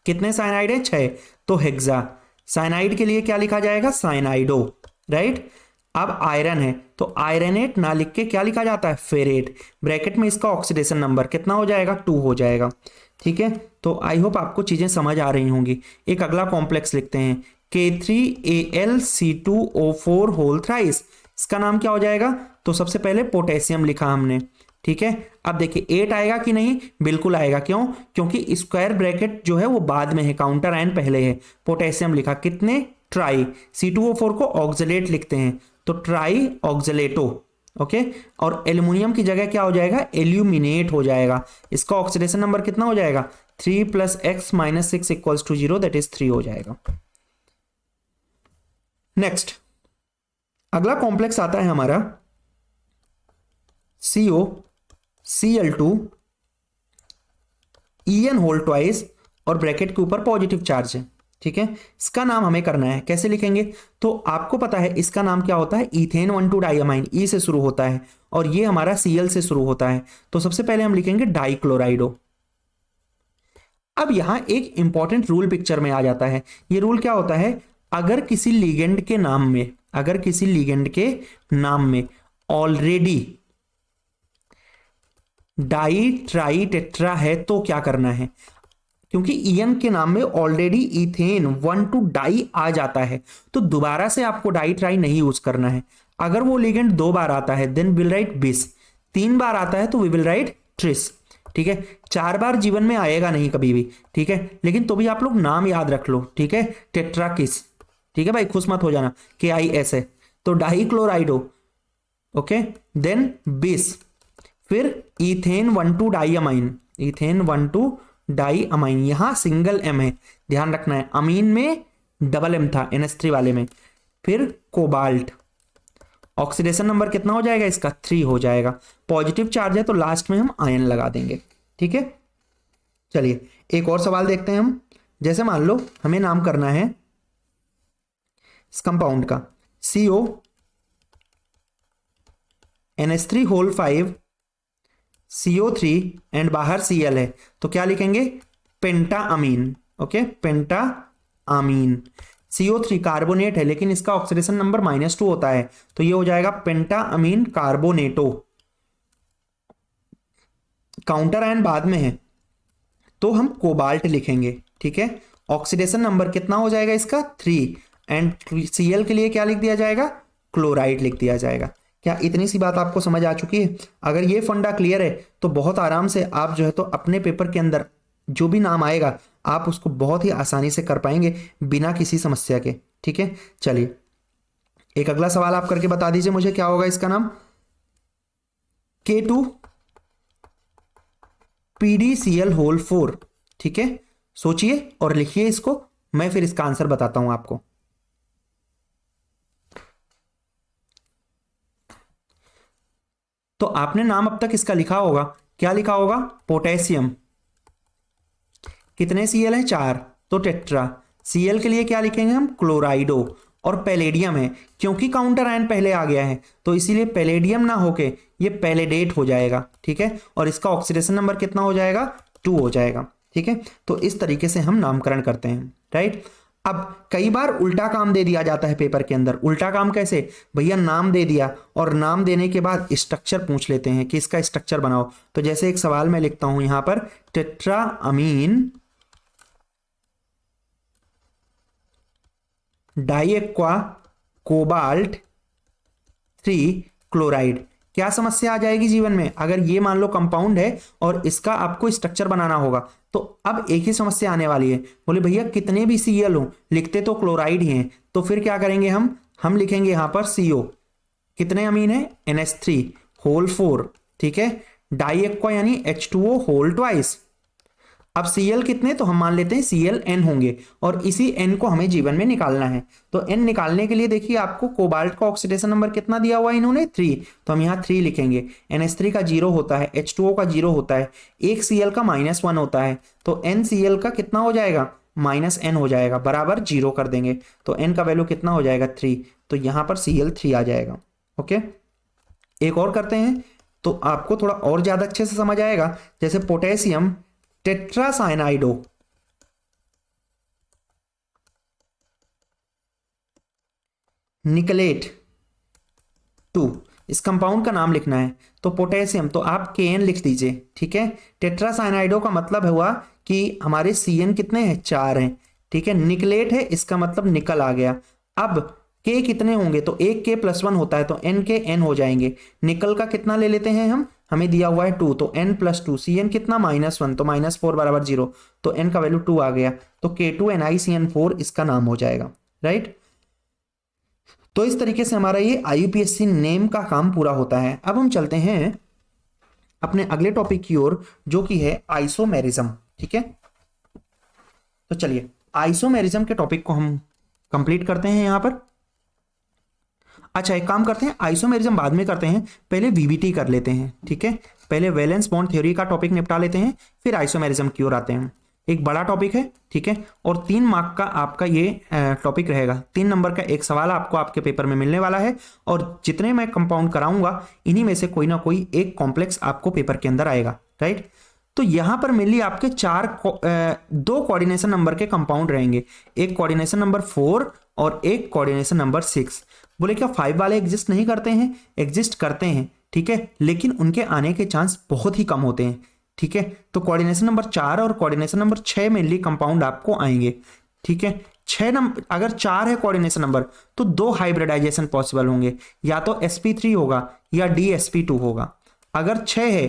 कितने साइनाइड है, 6, तो हेक्सा। साइनाइड के लिए क्या लिखा जाएगा, साइनाइडो, राइट। अब आयरन है तो आयरनेट ना लिख के क्या लिखा जाता है, फेरेट। ब्रैकेट में इसका ऑक्सीडेशन नंबर कितना हो जाएगा, 2 हो जाएगा, ठीक है। तो आई होप आपको चीजें समझ आ रही होंगी। एक अगला कॉम्प्लेक्स लिखते हैं K3AlC2O4 होल थ्राइस, इसका नाम क्या हो जाएगा, तो सबसे पहले पोटेशियम लिखा हमने, ठीक है। अब देखिए 8 आएगा कि नहीं, बिल्कुल आएगा, क्यों, क्योंकि स्क्वायर ब्रैकेट जो है वो बाद में है, काउंटर आयन पहले है। पोटेशियम लिखा, कितने, ट्राई। C2O4 को ऑक्सलेट लिखते हैं, तो ट्राई ऑक्सलेटो, ओके। और एल्यूमिनियम की जगह क्या हो जाएगा, एल्यूमिनेट हो जाएगा। इसका ऑक्सीडेशन नंबर कितना हो जाएगा, 3 + x - 6 = 0, दैट इज 3 हो जाएगा। नेक्स्ट अगला कॉम्प्लेक्स आता है हमारा COCl2 En होल ट्वाइस और ब्रैकेट के ऊपर पॉजिटिव चार्ज है, ठीक है। इसका नाम हमें करना है, कैसे लिखेंगे, तो आपको पता है इसका नाम क्या होता है, इथेन 1,2 डाइअमाइन, ई से शुरू होता है और ये हमारा Cl से शुरू होता है, तो सबसे पहले हम लिखेंगे डाइक्लोराइडो। अब यहां एक इंपॉर्टेंट रूल पिक्चर में आ जाता है। ये रूल क्या होता है, अगर किसी लिगेंड के नाम में ऑलरेडी डाई ट्राई टेट्रा है तो क्या करना है, क्योंकि ईएन के नाम में ऑलरेडी इथेन 1,2 डाई आ जाता है, तो दोबारा से आपको डाई ट्राई नहीं यूज करना है। अगर वो लिगेंड 2 बार आता है देन विल राइट बिस, 3 बार आता है तो वी विल राइट ट्रिस, ठीक है। 4 बार जीवन में आएगा नहीं कभी भी, ठीक है, लेकिन तो भी आप लोग नाम याद रख लो, ठीक है, टेट्राकिस, ठीक है भाई, खुश मत हो जाना, KIS है, तो डाइक्लोराइडो, ओके। देन बिस, फिर इथेन 1,2 डाइअमाइन, इथेन 1,2 डाइअमाइन, यहां सिंगल M है, ध्यान रखना है, अमीन में डबल M था NH3 वाले में। फिर कोबाल्ट, ऑक्सीडेशन नंबर कितना हो जाएगा इसका, 3 हो जाएगा। पॉजिटिव चार्ज है तो लास्ट में हम आयन लगा देंगे, ठीक है। चलिए एक और सवाल देखते हैं हम। जैसे मान लो हमें नाम करना है इस कंपाउंड का CONH NH3 whole 5 CO3 and बाहर Cl है, तो क्या लिखेंगे? पेंटाअमीन। ओके, पेंटाअमीन। CO3 कार्बोनेट है लेकिन इसका ऑक्सीडेशन नंबर -2 होता है, तो ये हो जाएगा पेंटाअमीन कार्बोनेटो। काउंटर आयन बाद में है तो हम कोबाल्ट लिखेंगे। ठीक है, ऑक्सीडेशन नंबर कितना हो जाएगा इसका? 3, एंड Cl के लिए क्या लिख दिया जाएगा? क्लोराइड लिख दिया जाएगा। क्या इतनी सी बात आपको समझ आ चुकी है? अगर ये फंडा क्लियर है तो बहुत आराम से आप जो है तो अपने पेपर के अंदर जो भी नाम आएगा आप उसको बहुत ही आसानी से कर पाएंगे बिना किसी समस्या के। ठीक है, चलिए एक अगला सवाल आप करके बता दीजिए मुझे, क्या होगा इसका नाम? K2 PDCl whole 4। ठीक है, सोचिए और लिखिए इसको, मैं फिर इसका आंसर बताता हूं आपको। तो आपने नाम अब तक इसका लिखा होगा, क्या लिखा होगा? पोटेशियम। कितने Cl हैं? 4, तो टेट्रा। Cl के लिए क्या लिखेंगे हम? क्लोराइडो। और पैलेडियम है, क्योंकि काउंटर आयन पहले आ गया है तो इसीलिए पैलेडियम ना होके ये पैलेडेट हो जाएगा। ठीक है, और इसका ऑक्सीडेशन नंबर कितना हो जाएगा? 2 हो जाएगा। ठीक है, तो इस तरीके से हम नामकरण करते हैं। राइट, अब कई बार उल्टा काम दे दिया जाता है पेपर के अंदर। उल्टा काम कैसे? भैया नाम दे दिया और नाम देने के बाद स्ट्रक्चर पूछ लेते हैं कि इसका स्ट्रक्चर बनाओ। तो जैसे एक सवाल मैं लिखता हूं यहां पर, टेट्राअमीन डाइएक्वा कोबाल्ट 3 क्लोराइड। क्या समस्या आ जाएगी जीवन में? अगर ये मान लो कंपाउंड है और इसका आपको स्ट्रक्चर बनाना होगा, तो अब एक ही समस्या आने वाली है। बोले भैया कितने भी Cl हो, लिखते तो क्लोराइड ही हैं, तो फिर क्या करेंगे हम लिखेंगे यहां पर CO। कितने अमीन है? NH3 whole 4। ठीक है, डाइएक्वा यानी H2O होल ट्वाइस। अब Cl कितने? तो हम मान लेते हैं Cl होंगे और इसी n को हमें जीवन में निकालना है। तो n निकालने के लिए देखिए आपको कोबाल्ट का ऑक्सीडेशन नंबर कितना दिया हुआ है इन्होंने? 3, तो हम यहाँ 3 लिखेंगे। NH3 का 0 होता है, H2O का 0 होता है, एक Cl का -1 होता है, तो NCl का कितना हो जाएगा? -n हो जाएगा, बराबर 0 कर देंगे। तो n का वैल्यू कितना हो जाएगा? 3, तो यहाँ पर Cl3 आ जाएगा। ओके, एक और करते हैं तो आपको थोड़ा और ज्यादा अच्छे से समझ आएगा। जैसे पोटेशियम टेट्रासाइनाइडो, निकलेट 2, इस कंपाउंड का नाम लिखना है। तो पोटेशियम तो आप Kn लिख दीजिए। ठीक है, टेट्रासाइनाइडो का मतलब हुआ कि हमारे Cn कितने हैं? 4 हैं। ठीक है, निकलेट है, इसका मतलब निकल आ गया। अब K कितने होंगे? तो एक K + 1 होता है, तो N के N हो जाएंगे। निकल का कितना ले लेते हैं हम? हमें दिया हुआ है 2, तो N + 2। Cn कितना? -1, तो -4 बराबर 0, तो N का वैल्यू 2 आ गया, तो K2NiCN4 इसका नाम हो जाएगा। राइट, तो इस तरीके से हमारा ये IUPAC नेम का काम पूरा होता है। अब हम चलते हैं अपने अगले टॉपिक की ओर, जो कि है आइसोमेरिज्म। ठीक है, तो चलिए आइसोमेरिज्म के टॉपिक को हम कंप्लीट करते हैं यहां पर। अच्छा, एक काम करते हैं, आइसोमेरिज्म बाद में करते हैं, पहले VBT कर लेते हैं। ठीक है, पहले वैलेंस बॉन्ड थ्योरी का टॉपिक निपटा लेते हैं, फिर आइसोमेरिज्म की ओर आते हैं। एक बड़ा टॉपिक है। ठीक है, और 3 मार्क का आपका ये टॉपिक रहेगा। 3 नंबर का एक सवाल आपको आपके पेपर में मिलने वाला है, और जितने मैं कंपाउंड कराऊंगा इन्हीं में से कोई ना कोई एक कॉम्प्लेक्स आपको पेपर के अंदर आएगा। राइट, तो यहां पर मेनली आपके 2 कोऑर्डिनेशन नंबर के कंपाउंड रहेंगे, एक कोऑर्डिनेशन नंबर 4 और एक कोऑर्डिनेशन नंबर 6। बोले क्या 5 वाले एग्जिस्ट नहीं करते हैं? एग्जिस्ट करते हैं। ठीक है, लेकिन उनके आने के चांस बहुत ही कम होते हैं। ठीक है, तो कोऑर्डिनेशन नंबर 4 और कोऑर्डिनेशन नंबर 6 मेनली कंपाउंड आपको आएंगे। ठीक है, 6 नंबर, अगर 4 है कोऑर्डिनेशन नंबर तो 2 हाइब्रिडाइजेशन पॉसिबल होंगे, या तो sp3 होगा या dsp2 होगा। अगर 6 है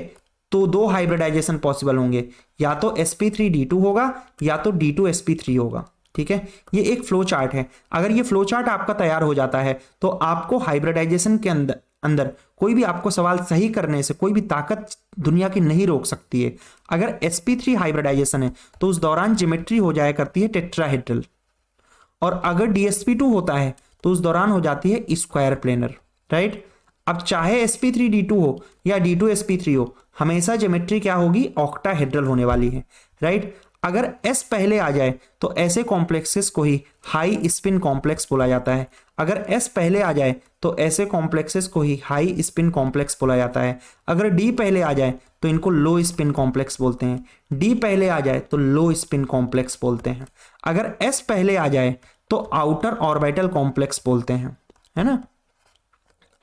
तो 2 हाइब्रिडाइजेशन पॉसिबल होंगे, या तो sp3d2 होगा या तो d2sp3 होगा। ठीक है, ये एक फ्लो चार्ट है। अगर ये फ्लो चार्ट आपका तैयार हो जाता है तो आपको हाइब्रिडाइजेशन के अंदर कोई भी आपको सवाल सही करने से कोई भी ताकत दुनिया की नहीं रोक सकती है। अगर sp3 हाइब्रिडाइजेशन है तो उस दौरान ज्योमेट्री हो जाया करती है टेट्राहेड्रल, और अगर dsp2 होता है तो उस दौरान हो जाती है स्क्वायर प्लेनर। राइट, अब चाहे sp3d2 हो या d2sp3 हो, हमेशा ज्योमेट्री क्या होगी? ऑक्टाहेड्रल होने वाली है। राइट, अगर S पहले आ जाए तो ऐसे कॉम्प्लेक्सेस को ही हाई स्पिन कॉम्प्लेक्स बोला जाता है। अगर S पहले आ जाए तो ऐसे कॉम्प्लेक्सेस को ही हाई स्पिन कॉम्प्लेक्स बोला जाता है। अगर D पहले आ जाए तो इनको लो स्पिन कॉम्प्लेक्स बोलते हैं। D पहले आ जाए तो लो स्पिन कॉम्प्लेक्स बोलते हैं। अगर S पहले आ जाए तो आउटर ऑर्बिटल कॉम्प्लेक्स बोलते हैं, है ना।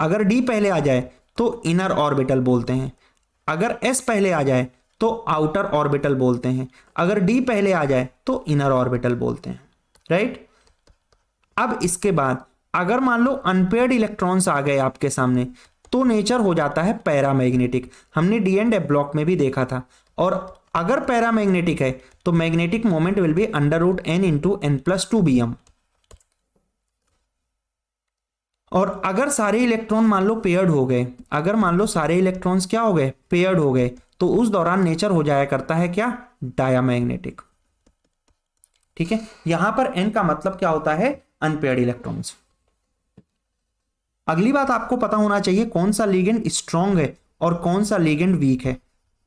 अगर D पहले आ जाए तो इनर ऑर्बिटल बोलते हैं। अगर S पहले आ जाए तो आउटर ऑर्बिटल बोलते हैं। अगर D पहले आ जाए तो इनर ऑर्बिटल बोलते हैं, राइट। अब इसके बाद अगर मान लो अनपेयर्ड इलेक्ट्रॉन्स आ गए आपके सामने तो नेचर हो जाता है पैरामैग्नेटिक। हमने डी एंड एफ ब्लॉक में भी देखा था। और अगर पैरामैग्नेटिक है तो magnetic moment will be √n into n+2bm। और अगर सारे इलेक्ट्रॉन मान लो पेयर्ड हो गए, अगर मान लो सारे इलेक्ट्रॉन्स क्या हो गए, पेयर्ड हो गए, तो उस दौरान नेचर हो जाया करता है क्या, डायामैग्नेटिक। ठीक है, यहां पर n का मतलब क्या होता है, अनपेयर्ड इलेक्ट्रॉन्स। अगली बात आपको पता होना चाहिए कौन सा लिगेंड स्ट्रॉन्ग है और कौन सा लिगेंड वीक है।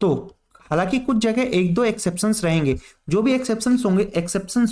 तो हालांकि कुछ जगह एक दो एक्सेप्शंस रहेंगे, जो भी एक्सेप्शंस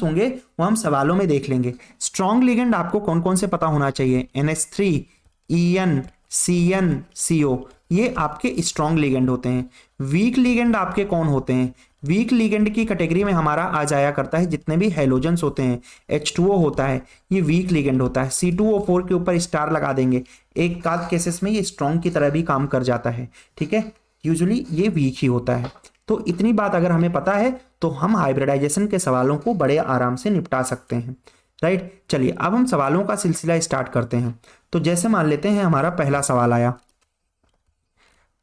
होंगे वो हम सवालों में देख लेंगे। स्ट्रॉन्ग लिगेंड आपको कौन कौन से पता होना चाहिए, NH3, EN, CN, CO, ये आपके स्ट्रॉन्ग लिगेंड होते हैं। वीक लिगेंड आपके कौन होते हैं, वीक लिगेंड की कैटेगरी में हमारा आ जाया करता है जितने भी हैलोजेंस होते हैं, H2O होता है, ये वीक लिगेंड होता है। C2O4 के ऊपर स्टार लगा देंगे, एक आध केसेस में ये स्ट्रॉन्ग की तरह भी काम कर जाता है। ठीक है, यूजुअली ये वीक ही होता है। तो इतनी बात अगर हमें पता है तो हम हाइब्रिडाइजेशन के सवालों को बड़े आराम से निपटा सकते हैं, राइट। चलिए अब हम सवालों का सिलसिला स्टार्ट करते हैं। तो जैसे मान लेते हैं हमारा पहला सवाल आया,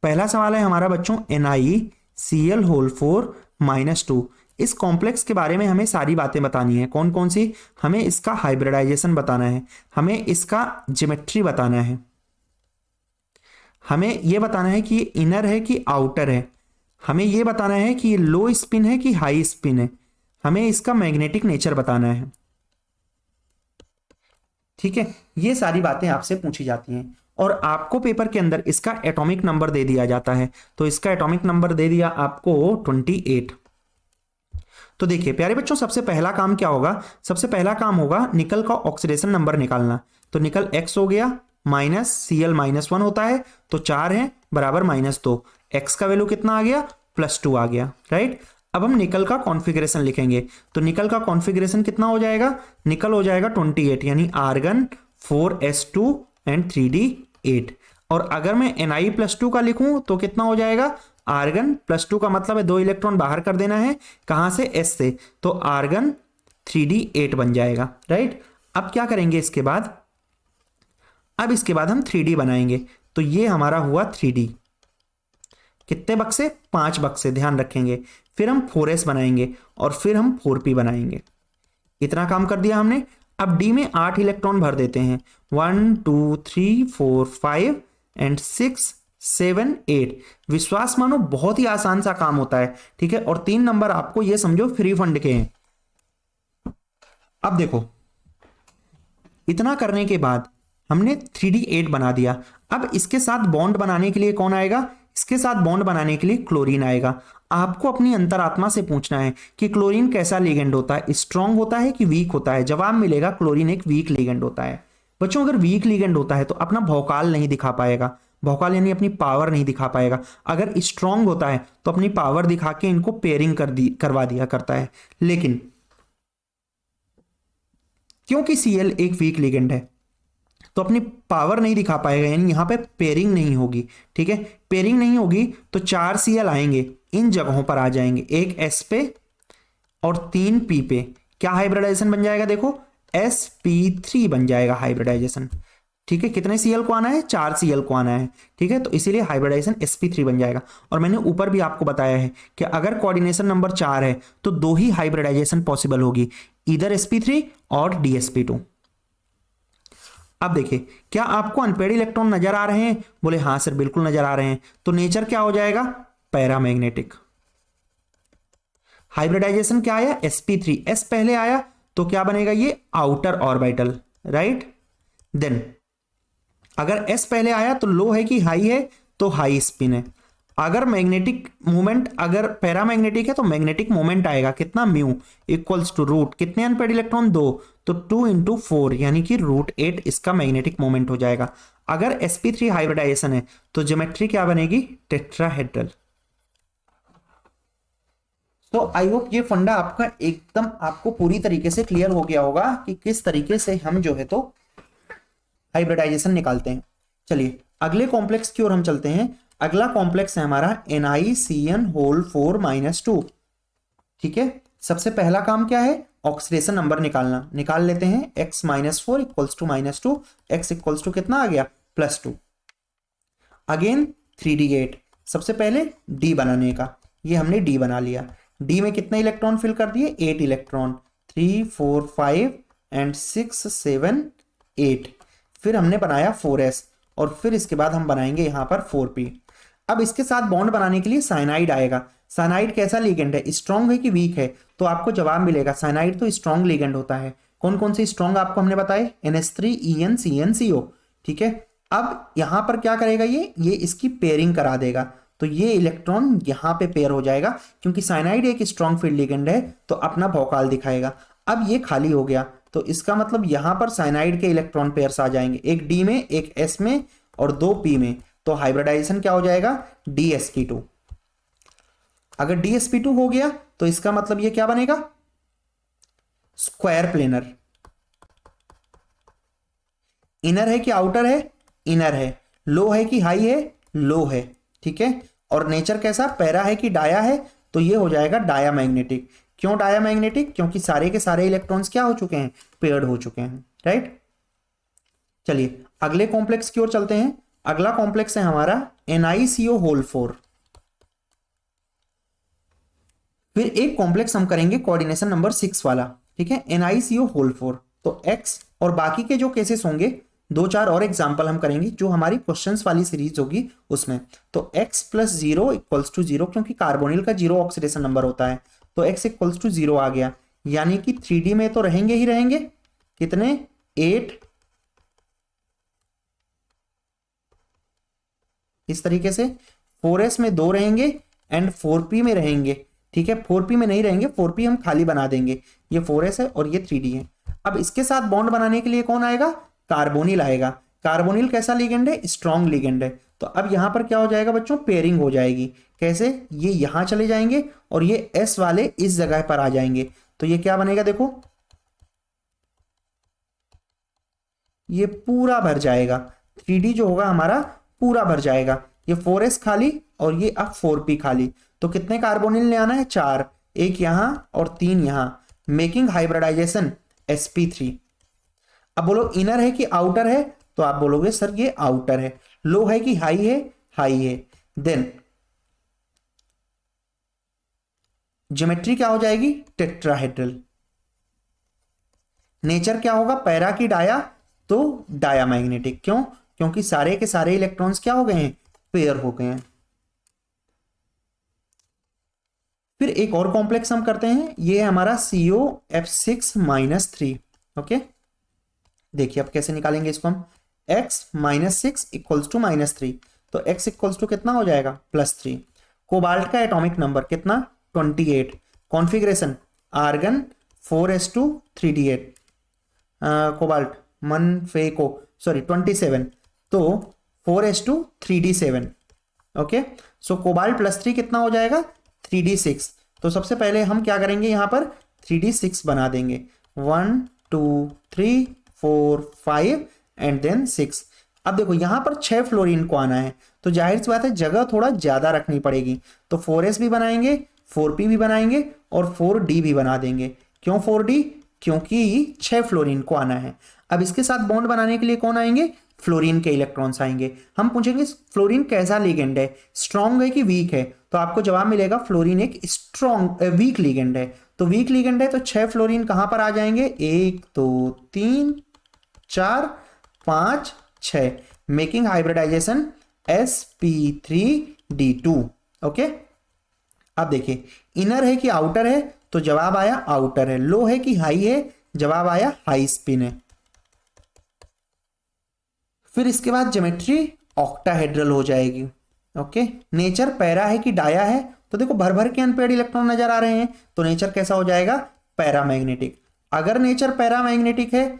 पहला सवाल है हमारा बच्चों NiCl4-2। इस कॉम्प्लेक्स के बारे में हमें सारी बातें बतानी है। कौन कौन सी, हमें इसका हाइब्रिडाइजेशन बताना है, हमें इसका ज्योमेट्री बताना है, हमें यह बताना है कि ये इनर है कि आउटर है, हमें यह बताना है कि ये लो स्पिन है कि हाई स्पिन है, हमें इसका मैग्नेटिक नेचर बताना है। ठीक है, ये सारी बातें आपसे पूछी जाती हैं और आपको पेपर के अंदर इसका एटॉमिक नंबर दे दिया जाता है। तो इसका एटॉमिक नंबर दे दिया आपको 28। तो देखिए प्यारे बच्चों, सबसे पहला काम क्या होगा, सबसे पहला काम होगा निकल का ऑक्सीडेशन नंबर निकालना। तो निकल X हो गया, -Cl-1 होता है, तो 4 है बराबर -2। X का वैल्यू कितना आ गया, +2 आ गया, राइट। अब हम निकल का कॉन्फ़िगरेशन लिखेंगे। तो निकल का कॉन्फ़िगरेशन कितना हो जाएगा, निकल हो जाएगा 28, यानी आर्गन 4s2 एंड 3d8। और अगर मैं Ni+2 का लिखूं तो कितना हो जाएगा, आर्गन +2 का मतलब है 2 इलेक्ट्रॉन बाहर कर देना है, कहां से, S से, तो आर्गन 3d8 बन जाएगा, राइट। अब क्या करेंगे इसके बाद, अब इसके बाद हम 3D बनाएंगे। तो ये हमारा हुआ 3D, कितने बक्से, 5 बक्से, ध्यान रखेंगे। फिर हम 4s बनाएंगे और फिर हम 4p बनाएंगे। इतना काम कर दिया हमने। अब D में 8 इलेक्ट्रॉन भर देते हैं, 1 2 3 4 5 एंड 6 7 8। विश्वास मानो बहुत ही आसान सा काम होता है, ठीक है। और 3 नंबर आपको ये समझो फ्री फंड के हैं। अब देखो, इतना करने के बाद हमने 3d8 बना दिया। अब इसके साथ बॉन्ड बनाने के लिए कौन आएगा, इसके साथ बॉन्ड बनाने के लिए क्लोरीन आएगा। आपको अपनी अंतरात्मा से पूछना है कि क्लोरीन कैसा लिगेंड होता है, स्ट्रॉन्ग होता है कि वीक होता है। जवाब मिलेगा क्लोरीन एक वीक लिगेंड होता है। बच्चों अगर वीक लिगेंड होता है तो अपना भौकाल नहीं दिखा पाएगा, भौकाल यानी अपनी पावर नहीं दिखा पाएगा। अगर स्ट्रॉन्ग होता है तो अपनी पावर दिखा के इनको पेयरिंग करवा दिया करता है। लेकिन क्योंकि Cl एक वीक लिगेंड है तो अपनी पावर नहीं दिखा पाएगा, यानी यहां पे पेयरिंग नहीं होगी। ठीक है, पेयरिंग नहीं होगी तो 4 Cl आएंगे, इन जगहों पर आ जाएंगे, एक S पे और 3 P पे। क्या हाइब्रिडाइजेशन बन जाएगा, देखो sp3 बन जाएगा हाइब्रिडाइजेशन। ठीक है, कितने Cl को आना है, 4 Cl को आना है। ठीक है, तो इसीलिए हाइब्रिडाइजेशन sp3 बन जाएगा। और मैंने ऊपर भी आपको बताया है कि अगर कोऑर्डिनेशन नंबर 4 है तो 2 ही हाइब्रिडाइजेशन पॉसिबल होगी, इधर sp3 और dsp2। अब देखिए, क्या आपको अनपेयर्ड इलेक्ट्रॉन नजर आ रहे हैं, बोले हाँ सर बिल्कुल नजर आ रहे हैं। तो नेचर क्या हो जाएगा, पैरामैग्नेटिक। हाइब्रिडाइजेशन क्या आया, sp3, S पहले आया तो क्या बनेगा, ये आउटर ऑर्बिटल, राइट। देन अगर S पहले आया तो लो है कि हाई है, तो हाई स्पिन है। अगर मैग्नेटिक मूवमेंट, अगर पैरामैग्नेटिक है तो मैग्नेटिक मोमेंट आएगा कितना, म्यू इक्वल्स टू रूट कितने अनपेड इलेक्ट्रॉन, 2, तो 2 इंटू 4 यानी कि √8 इसका मैग्नेटिक मोमेंट हो जाएगा। अगर sp3 हाइब्रिडाइजेशन है तो ज्योमेट्री क्या बनेगी, टेट्राहेड्रल। तो आई होप ये फंडा आपका एकदम आपको पूरी तरीके से क्लियर हो गया होगा कि किस तरीके से हम जो है तो हाइब्रिडाइजेशन निकालते हैं। चलिए अगले कॉम्प्लेक्स की ओर हम चलते हैं। अगला कॉम्प्लेक्स है हमारा NiCN2 ठीक है। सबसे पहला काम क्या है, ऑक्सीडेशन नंबर निकालना। निकाल लेते हैं x -4 equals to -2, x equals to कितना आ गया, +2। अगेन 3d8, सबसे पहले d बनाने का, ये हमने d बना लिया। d में कितने इलेक्ट्रॉन फिल कर दिए, 8 इलेक्ट्रॉन, 3 4 5 एंड 6 7 8। फिर हमने बनाया 4s और फिर इसके बाद हम बनाएंगे यहां पर 4p। अब इसके साथ बॉन्ड बनाने के लिए साइनाइड आएगा। साइनाइड कैसा लिगेंड है, स्ट्रॉन्ग है कि वीक है, तो आपको जवाब मिलेगा साइनाइड तो स्ट्रॉन्ग लिगेंड होता है। कौन कौन से स्ट्रॉन्ग आपको हमने बताए, NH3 EN CN CO, ठीक है। अब यहां पर क्या करेगा, ये इसकी पेयरिंग करा देगा, तो ये इलेक्ट्रॉन यहां पे पेयर हो जाएगा, क्योंकि साइनाइड एक स्ट्रॉन्ग फील्ड लिगेंड है तो अपना भौकाल दिखाएगा। अब ये खाली हो गया, तो इसका मतलब यहां पर साइनाइड के इलेक्ट्रॉन पेयर्स आ जाएंगे, एक D में, एक S में और 2 P में। तो हाइब्रिडाइजेशन क्या हो जाएगा, DsP2। अगर DsP2 हो गया तो इसका मतलब ये क्या बनेगा, स्क्वायर प्लेनर। इनर है कि आउटर है, इनर है। लो है कि हाई है, लो है, ठीक है। और नेचर कैसा, पैरा है कि डाया है, तो ये हो जाएगा डायामैग्नेटिक। क्यों डायामैग्नेटिक, क्योंकि सारे के सारे इलेक्ट्रॉन्स क्या हो चुके हैं, पेयर्ड हो चुके हैं, राइट। चलिए अगले कॉम्प्लेक्स की ओर चलते हैं। अगला कॉम्प्लेक्स है हमारा NiCO4। फिर एक कॉम्प्लेक्स हम करेंगे कोऑर्डिनेशन नंबर 6 वाला, ठीक है, NiCO4। तो x और बाकी के जो केसेस होंगे 2-4 और एग्जांपल हम करेंगे जो हमारी क्वेश्चंस वाली सीरीज होगी उसमें। तो x + 0 इक्वल्स टू 0, क्योंकि कार्बोनिल का 0 ऑक्सीडेशन नंबर होता है, तो x इक्वल्स टू 0 आ गया। यानी कि 3D में तो रहेंगे ही रहेंगे, कितने, 8, इस तरीके से 4s में 2 रहेंगे एंड 4p में रहेंगे, ठीक है। 4p में नहीं रहेंगे, 4p हम खाली बना देंगे, ये 4s है और ये 3d है। अब इसके साथ बॉन्ड बनाने के लिए कौन आएगा, कार्बोनिल आएगा। कार्बोनिल कैसा लिगेंड है, स्ट्रॉन्ग लिगेंड है। तो अब यहां पर क्या हो जाएगा बच्चों, पेयरिंग हो जाएगी। कैसे, ये यहां चले जाएंगे और ये s वाले इस जगह पर आ जाएंगे, तो ये क्या बनेगा, देखो ये पूरा भर जाएगा, 3d जो होगा हमारा पूरा भर जाएगा। ये 4s खाली और ये अब 4p खाली। तो कितने कार्बोनिल ले आना है, 4, एक यहां और 3 यहां, मेकिंग हाइब्रिडाइजेशन sp3। अब बोलो इनर है कि आउटर है, तो आप बोलोगे सर ये आउटर है। लो है कि हाई है, हाई है। देन ज्योमेट्री क्या हो जाएगी, टेट्राहेड्रल। नेचर क्या होगा, पैरा की डाया, तो डायामैग्नेटिक। क्यों, क्योंकि सारे के सारे इलेक्ट्रॉन्स क्या हो गए हैं, पेयर हो गए हैं। फिर एक और कॉम्प्लेक्स हम करते हैं, ये है हमारा COF6-3। ओके, देखिए अब कैसे निकालेंगे इसको हम, x - 6 इक्वल्स टू -3, तो x इक्वल्स टू कितना हो जाएगा, +3। कोबाल्ट का एटॉमिक नंबर कितना, 28। Configuration argon 4s2 3d8, cobalt मनफेको सॉरी 27, तो 4s2 3d7। ओके, सो कोबाल्ट +3 कितना हो जाएगा, 3d6। तो सबसे पहले हम क्या करेंगे, यहां पर 3d6 बना देंगे, 1 2 3 4 5 एंड देन 6। अब देखो यहां पर 6 फ्लोरीन को आना है, तो जाहिर सी बात है जगह थोड़ा ज्यादा रखनी पड़ेगी। तो 4s भी बनाएंगे, 4p भी बनाएंगे और 4d भी बना देंगे। क्यों 4d, क्योंकि 6 फ्लोरीन को आना है। अब इसके साथ बॉन्ड बनाने के लिए कौन आएंगे, फ्लोरीन के इलेक्ट्रॉन्स आएंगे। हम पूछेंगे फ्लोरीन कैसा लिगेंड है, स्ट्रॉन्ग है कि वीक है, तो आपको जवाब मिलेगा फ्लोरीन एक स्ट्रॉन्ग वीक लिगेंड है। तो वीक लिगेंड है तो 6 फ्लोरीन कहां पर आ जाएंगे, 1 2 3 4 5 6, मेकिंग हाइब्रिडाइजेशन sp3d2। ओके, अब देखिए इनर है कि आउटर है, तो जवाब आया आउटर है। लो है कि हाई है, जवाब आया हाई स्पिन है। फिर इसके बाद ज्योमेट्री ऑक्टाहेड्रल हो जाएगी। ओके, नेचर पैरा है कि डाया है, तो देखो भर भर के अनपेयर्ड इलेक्ट्रॉन नजर आ रहे हैं, तो नेचर कैसा हो जाएगा, पैरामैग्नेटिक। अगर नेचर पैरामैग्नेटिक है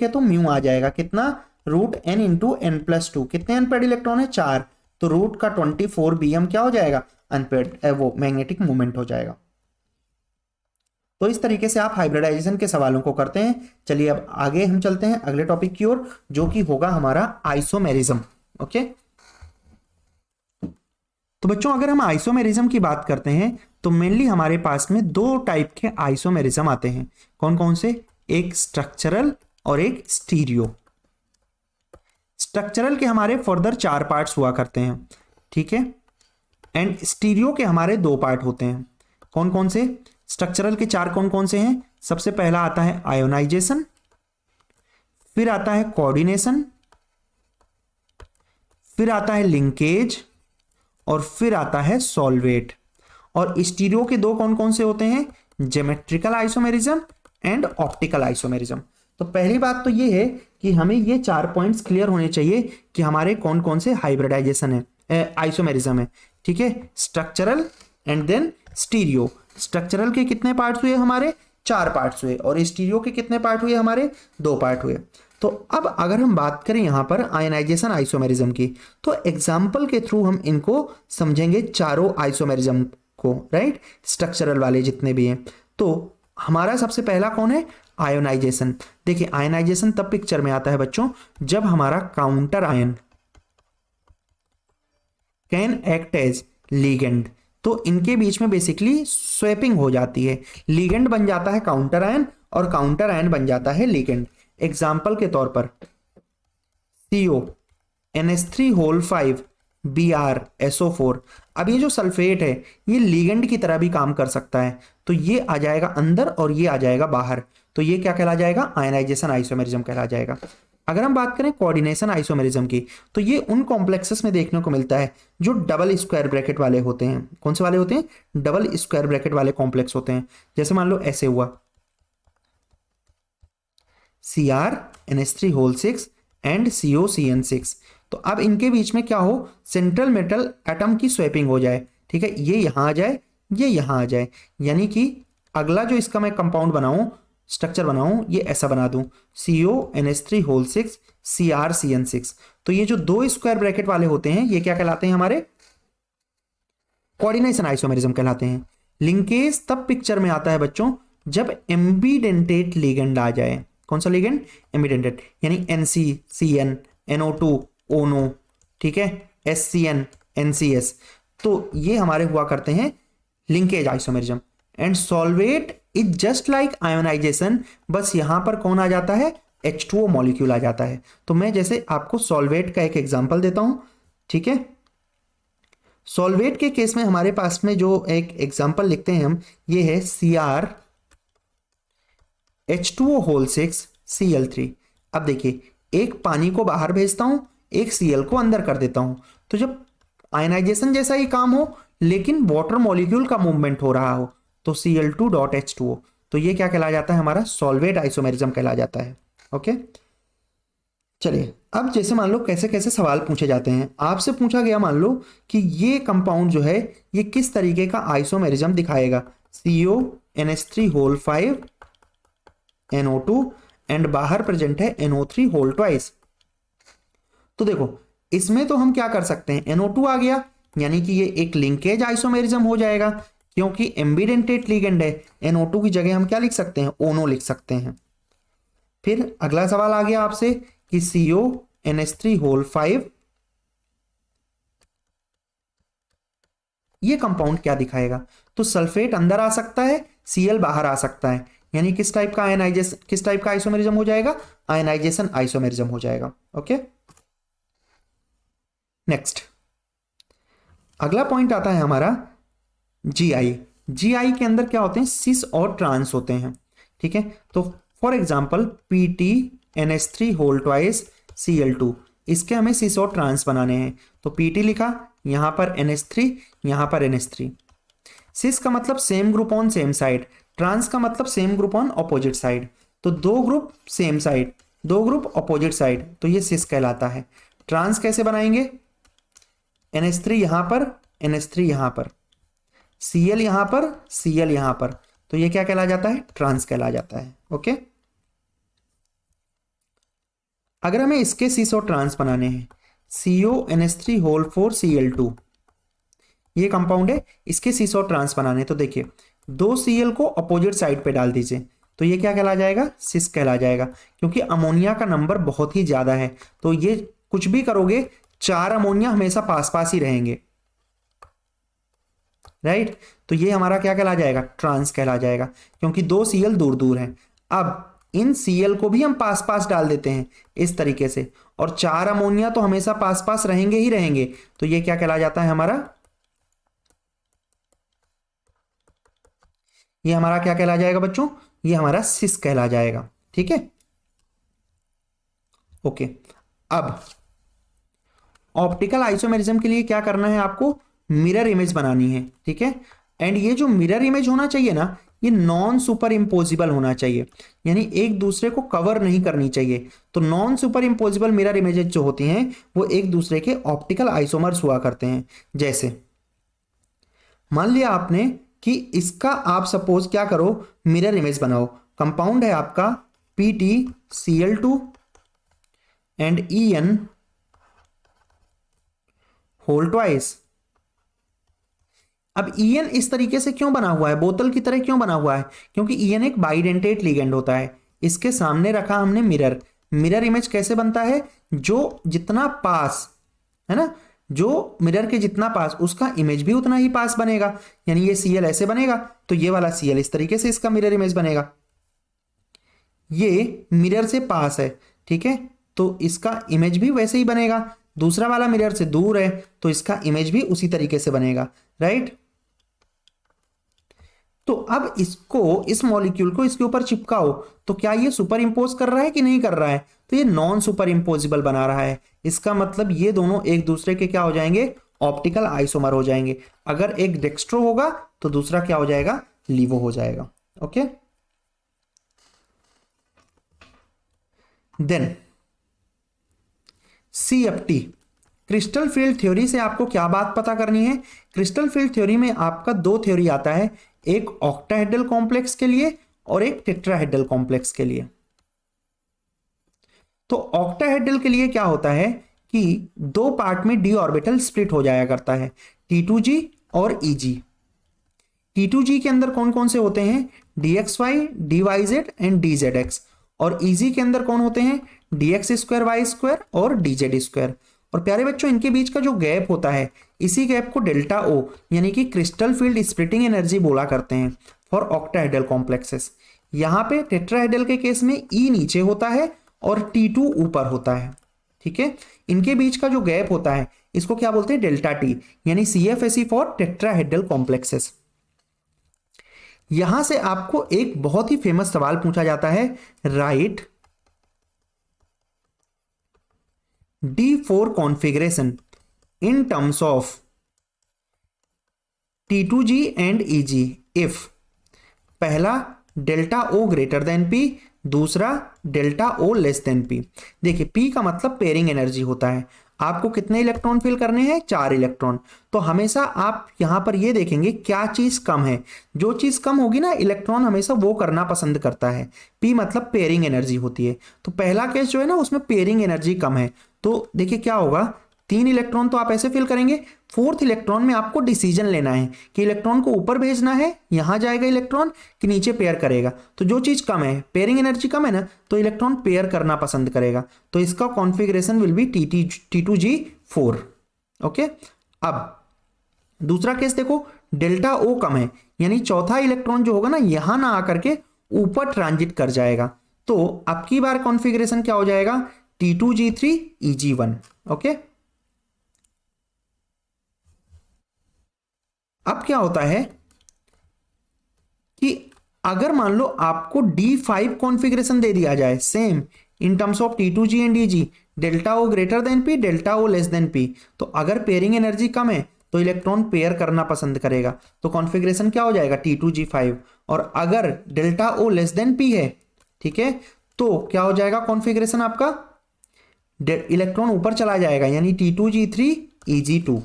तो म्यू आ जाएगा कितना, root n into n plus two. कितने अनपेयर्ड इलेक्ट्रॉन है, 4, तो रूट का 24 BM क्या हो जाएगा, अनपेयर्ड वो मैग्नेटिक मूवमेंट हो जाएगा। तो इस तरीके से आप हाइब्रिडाइजेशन के सवालों को करते हैं। चलिए अब आगे हम चलते हैं अगले टॉपिक की ओर, जो कि होगा हमारा आइसोमेरिज्म। ओके, तो बच्चों अगर हम आइसोमेरिज्म की बात करते हैं तो मेनली हमारे पास में 2 टाइप के आइसोमेरिज्म आते हैं। कौन कौन से, एक स्ट्रक्चरल और एक स्टीरियो। स्ट्रक्चरल के हमारे फर्दर 4 पार्ट्स हुआ करते हैं, ठीक है, एंड स्टीरियो के हमारे 2 पार्ट होते हैं। कौन कौन से, स्ट्रक्चरल के 4 कौन कौन से हैं, सबसे पहला आता है आयोनाइजेशन, फिर आता है कोऑर्डिनेशन, फिर आता है लिंकेज, और फिर आता है सॉल्वेट। और स्टीरियो के 2 कौन कौन से होते हैं, geometrical isomerism and optical isomerism. तो पहली बात तो ये है कि हमें ये 4 पॉइंट्स क्लियर होने चाहिए कि हमारे कौन कौन से हाइब्रिडाइजेशन है, आइसोमेरिज्म है, ठीक है, structural and then stereo. Structural के कितने पार्ट्स हुए हमारे, 4 पार्ट्स हुए, और स्टीरियो के कितने पार्ट हुए हमारे, 2 पार्ट हुए। तो अब अगर हम बात करें यहां पर आयनाइजेशन आइसोमेरिज्म की, तो एग्जाम्पल के थ्रू हम इनको समझेंगे चारों आइसोमेरिज्म को, राइट, स्ट्रक्चरल वाले जितने भी हैं। तो हमारा सबसे पहला कौन है, आयोनाइजेशन। देखिए आयनाइजेशन तब पिक्चर में आता है बच्चों जब हमारा counter ion can act as ligand, तो इनके बीच में बेसिकली स्वैपिंग हो जाती है, लीगेंड बन जाता है काउंटर आयन और काउंटर आयन बन जाता है लीगेंड। एग्जाम्पल के तौर पर CO NH3 whole 5 Br SO4। अब ये जो सल्फेट है ये लीगेंड की तरह भी काम कर सकता है, तो ये आ जाएगा अंदर और ये आ जाएगा बाहर, तो ये क्या कहला जाएगा, आयनाइजेशन आइसोमेरिज्म कहला जाएगा। अगर हम बात करें कोऑर्डिनेशन आइसोमेरिज्म की, तो ये उन कॉम्प्लेक्सेस में देखने को मिलता है जो डबल स्क्वायर ब्रैकेट वाले होते हैं। कौन से वाले होते हैं, डबल स्क्वायर ब्रैकेट वाले कॉम्प्लेक्स होते हैं। जैसे मान लो ऐसे हुआ Cr NH3 whole 6 and CO CN6, तो अब इनके बीच में क्या हो, सेंट्रल मेटल एटम की स्वैपिंग हो जाए, ठीक है, ये यहां आ जाए, ये यहां आ जाए, यानी कि अगला जो इसका मैं कंपाउंड बनाऊं, स्ट्रक्चर बनाऊं, ये ऐसा बना दूं CO NH3 whole 6 Cr CN6। तो ये जो 2 स्क्वायर ब्रैकेट वाले होते हैं ये क्या कहलाते हैं, हमारे कोऑर्डिनेशन आइसोमेरिज्म कहलाते हैं। लिंकेज तब पिक्चर में आता है बच्चों जब एम्बीडेंटेट लिगेंड आ जाए। कौन सा लिगेंड, एम्बीडेंटेट, यानी NC CN NO2 ONO, ठीक है, SCN NCS, तो ये हमारे हुआ करते हैं linkage isomerism. And solvate is just like ionization, बस यहां पर कौन आ जाता है, H2O मॉलिक्यूल आ जाता है। तो मैं जैसे आपको सॉल्वेट का एक एग्जांपल देता हूं, ठीक है, सॉल्वेट के केस में हमारे पास में जो एक एग्जांपल लिखते हैं हम, ये है Cr H2O होल 6 Cl3। अब देखिए एक पानी को बाहर भेजता हूं, एक Cl को अंदर कर देता हूं, तो जब आयनाइजेशन जैसा ही काम हो लेकिन वाटर मॉलिक्यूल का मूवमेंट हो रहा हो, तो Cl2.H2O, तो ये क्या कहला जाता है, हमारा सॉल्वेट आइसोमेरिज्म कहला जाता है। ओके, चलिए अब जैसे मान लो कैसे कैसे सवाल पूछे जाते हैं। आपसे पूछा गया मान लो कि ये कंपाउंड जो है ये किस तरीके का आइसोमेरिज्म दिखाएगा, CO NH3 whole 5 NO2 and बाहर प्रेजेंट है NO3 होल ट्वाइस। तो देखो इसमें तो हम क्या कर सकते हैं, NO2 आ गया यानी कि ये एक लिंकेज आइसोमेरिज्म हो जाएगा, क्योंकि एम्बीडेंटेट लिगेंड है, NO2 की जगह हम क्या लिख सकते हैं, ONO लिख सकते हैं। फिर अगला सवाल आ गया आपसे कि CO NH3 होल 5 ये कंपाउंड क्या दिखाएगा, तो सल्फेट अंदर आ सकता है, Cl बाहर आ सकता है, यानी किस टाइप का आयनाइजेशन, किस टाइप का आइसोमेरिज्म हो जाएगा, आयनाइजेशन आइसोमेरिज्म हो जाएगा। ओके, नेक्स्ट अगला पॉइंट आता है हमारा GI। GI के अंदर क्या होते हैं, सिस और ट्रांस होते हैं, ठीक है। तो for example PT NH3 whole twice Cl2, इसके हमें सिस और ट्रांस बनाने हैं, तो PT लिखा, यहां पर NH3 यहां पर NH3। सिस का मतलब same group on same side, trans का मतलब same group on opposite side, तो 2 group same side, 2 group opposite side, तो ये सिस कहलाता है। ट्रांस कैसे बनाएंगे, NH3 यहां पर, NH3 यहां पर, Cl यहां पर, Cl यहां पर, तो ये क्या कहला जाता है, ट्रांस कहला जाता है। ओके, अगर हमें इसके सीसो ट्रांस बनाने हैं, CONH3 होल 4 Cl2, ये कंपाउंड है, इसके सीसो ट्रांस बनाने, तो देखिए 2 Cl को अपोजिट साइड पे डाल दीजिए, तो ये क्या कहला जाएगा, सिस कहला जाएगा, क्योंकि अमोनिया का नंबर बहुत ही ज्यादा है, तो ये कुछ भी करोगे 4 अमोनिया हमेशा पास पास ही रहेंगे, राइट। तो ये हमारा क्या कहला जाएगा, ट्रांस कहला जाएगा, क्योंकि 2 Cl दूर दूर हैं। अब इन Cl को भी हम पास पास डाल देते हैं इस तरीके से, और 4 अमोनिया तो हमेशा पास पास रहेंगे ही रहेंगे, तो ये क्या कहला जाता है हमारा, ये हमारा क्या कहला जाएगा बच्चों, ये हमारा सिस कहला जाएगा। ठीक है, ओके। अब ऑप्टिकल आइसोमेरिज्म के लिए क्या करना है, आपको मिरर इमेज बनानी है। ठीक है, एंड ये जो मिरर इमेज होना चाहिए ना, ये नॉन सुपर इम्पोजिबल होना चाहिए, यानी एक दूसरे को कवर नहीं करनी चाहिए। तो non super imposable mirror images जो होती हैं वो एक दूसरे के ऑप्टिकल आइसोमर्स हुआ करते हैं। जैसे मान लिया आपने कि इसका आप सपोज क्या करो, मिरर इमेज बनाओ, कंपाउंड है आपका PtCl2 and En whole twice. अब En इस तरीके से क्यों बना हुआ है, बोतल की तरह क्यों बना हुआ है, क्योंकि En एक बाइडेंटेट लिगेंड होता है। इसके सामने रखा हमने मिरर, मिरर इमेज कैसे बनता है, जो जितना पास है ना, जो मिरर के जितना पास उसका इमेज भी उतना ही पास बनेगा, यानी ये Cl ऐसे बनेगा तो ये वाला Cl इस तरीके से इसका मिरर इमेज बनेगा, ये मिरर से पास है। ठीक है, तो इसका इमेज भी वैसे ही बनेगा, दूसरा वाला मिरर से दूर है तो इसका इमेज भी उसी तरीके से बनेगा, राइट। तो अब इसको, इस मॉलिक्यूल को इसके ऊपर चिपकाओ, तो क्या ये सुपर इंपोज कर रहा है कि नहीं कर रहा है, तो ये नॉन सुपर इंपोजिबल बना रहा है। इसका मतलब ये दोनों एक दूसरे के क्या हो जाएंगे, ऑप्टिकल आइसोमर हो जाएंगे। अगर एक डेक्स्ट्रो होगा तो दूसरा क्या हो जाएगा, लीवो हो जाएगा। Okay, then CFT, crystal field theory से आपको क्या बात पता करनी है, क्रिस्टल फील्ड थ्योरी में आपका 2 थ्योरी आता है, एक ऑक्टाहेड्रल कॉम्प्लेक्स के लिए और एक टेट्राहेड्रल कॉम्प्लेक्स के लिए। तो ऑक्टाहेड्रल के लिए क्या होता है कि 2 पार्ट में d ऑर्बिटल स्प्लिट हो जाया करता है, T2g और Eg। T2g के अंदर कौन कौन से होते हैं, dxy, dyz एंड dzx, और Eg के अंदर कौन होते हैं, dx2y2 और dz2। और प्यारे बच्चों, इनके बीच का जो गैप होता है, इसी गैप को डेल्टा O यानी कि क्रिस्टल फील्ड स्प्लिटिंग एनर्जी बोला करते हैं फॉर ऑक्टाहेड्रल कॉम्प्लेक्सेस। यहाँ पे टेट्राहेड्रल के केस में E नीचे होता है और T2 ऊपर होता है। ठीक है, इनके बीच का जो गैप होता है इसको क्या बोलते हैं, डेल्टा T, यानी CFSE फॉर टेट्राहेड्रल कॉम्प्लेक्सेस। यहां से आपको एक बहुत ही फेमस सवाल पूछा जाता है, right D4 configuration in terms of T2g and Eg if पहला delta O greater than P, दूसरा delta O less than P। देखिए P का मतलब पेयरिंग एनर्जी होता है, आपको कितने इलेक्ट्रॉन फिल करने हैं, 4 इलेक्ट्रॉन। तो हमेशा आप यहां पर ये देखेंगे क्या चीज कम है, जो चीज कम होगी ना इलेक्ट्रॉन हमेशा वो करना पसंद करता है। P मतलब पेयरिंग एनर्जी होती है, तो पहला केस जो है ना उसमें पेयरिंग एनर्जी कम है। तो देखिए क्या होगा, 3 इलेक्ट्रॉन तो आप ऐसे फिल करेंगे, 4th इलेक्ट्रॉन में आपको डिसीजन लेना है कि इलेक्ट्रॉन को ऊपर भेजना है, यहां जाएगा इलेक्ट्रॉन कि नीचे पेयर करेगा। तो जो चीज कम है, पेयरिंग एनर्जी कम है ना, तो इलेक्ट्रॉन पेयर करना पसंद करेगा, तो इसका configuration will be T2g4। Okay, अब दूसरा केस देखो, डेल्टा O कम है, यानी चौथा इलेक्ट्रॉन जो होगा ना यहां ना आकर के ऊपर ट्रांजिट कर जाएगा, तो अब की बार कॉन्फ़िगरेशन क्या हो जाएगा, T2g3 Eg1। ओके, अब क्या होता है कि अगर मान लो आपको D5 कॉन्फ़िगरेशन दे दिया जाए, same in terms of T2g and Eg, delta O greater than P, delta O less than P, तो अगर पेयरिंग एनर्जी कम है तो इलेक्ट्रॉन पेयर करना पसंद करेगा, तो कॉन्फ़िगरेशन क्या हो जाएगा, T2g5। और अगर delta O less than P है, ठीक है, तो क्या हो जाएगा कॉन्फ़िगरेशन आपका इलेक्ट्रॉन ऊपर चला जाएगा, यानी T2G3 Eg2।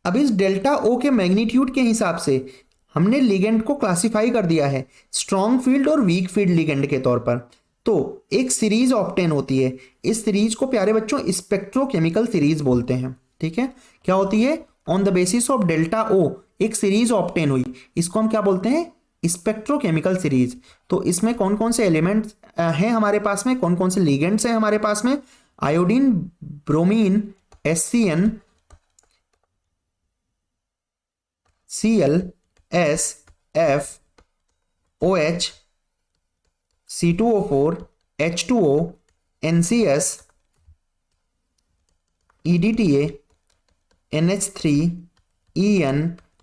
अब इस डेल्टा ओ के मैग्नीट्यूड के हिसाब से हमने लिगेंड को क्लासिफाई कर दिया है स्ट्रॉन्ग फील्ड और वीक फील्ड लिगेंड के तौर पर। तो एक सीरीज ऑप्टेन होती है, इस सीरीज को प्यारे बच्चों स्पेक्ट्रोकेमिकल सीरीज बोलते हैं। ठीक है, क्या होती है? On the basis of delta o एक सीरीज ऑप्टेन हुई, इसको हम क्या बोलते हैं? Spectrochemical series. तो इसमें कौन कौन से एलिमेंट्स हैं हमारे पास में, कौन कौन से लिगेंड्स हैं हमारे पास में? Iodine, bromine, HCN, Cl, S, F, OH, C2O4, H2O, NCS, EDTA, NH3, EN,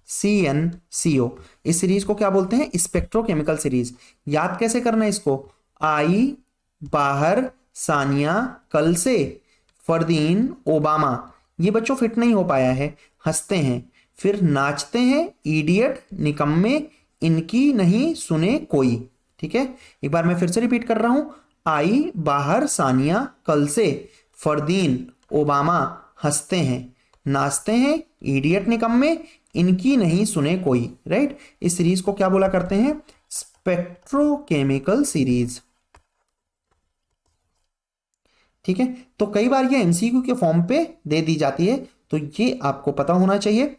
CN, CO। इस सीरीज को क्या बोलते हैं? Spectrochemical series. याद कैसे करना है इसको? आई, बाहर, सानिया, कल से, फरदीन, ओबामा। ये बच्चों फिट नहीं हो पाया है, हंसते हैं, फिर नाचते हैं, इडियट, निकम्मे, इनकी नहीं सुने कोई। ठीक है, एक बार मैं फिर से रिपीट कर रहा हूं। आई, बाहर, सानिया, कल से, फरदीन, ओबामा, हंसते हैं, नाचते हैं, इडियट, निकम्मे, इनकी नहीं सुने कोई। राइट, इस सीरीज को क्या बोला करते हैं? Spectrochemical series. ठीक है, तो कई बार ये एमसीक्यू के फॉर्म पे दे दी जाती है, तो ये आपको पता होना चाहिए।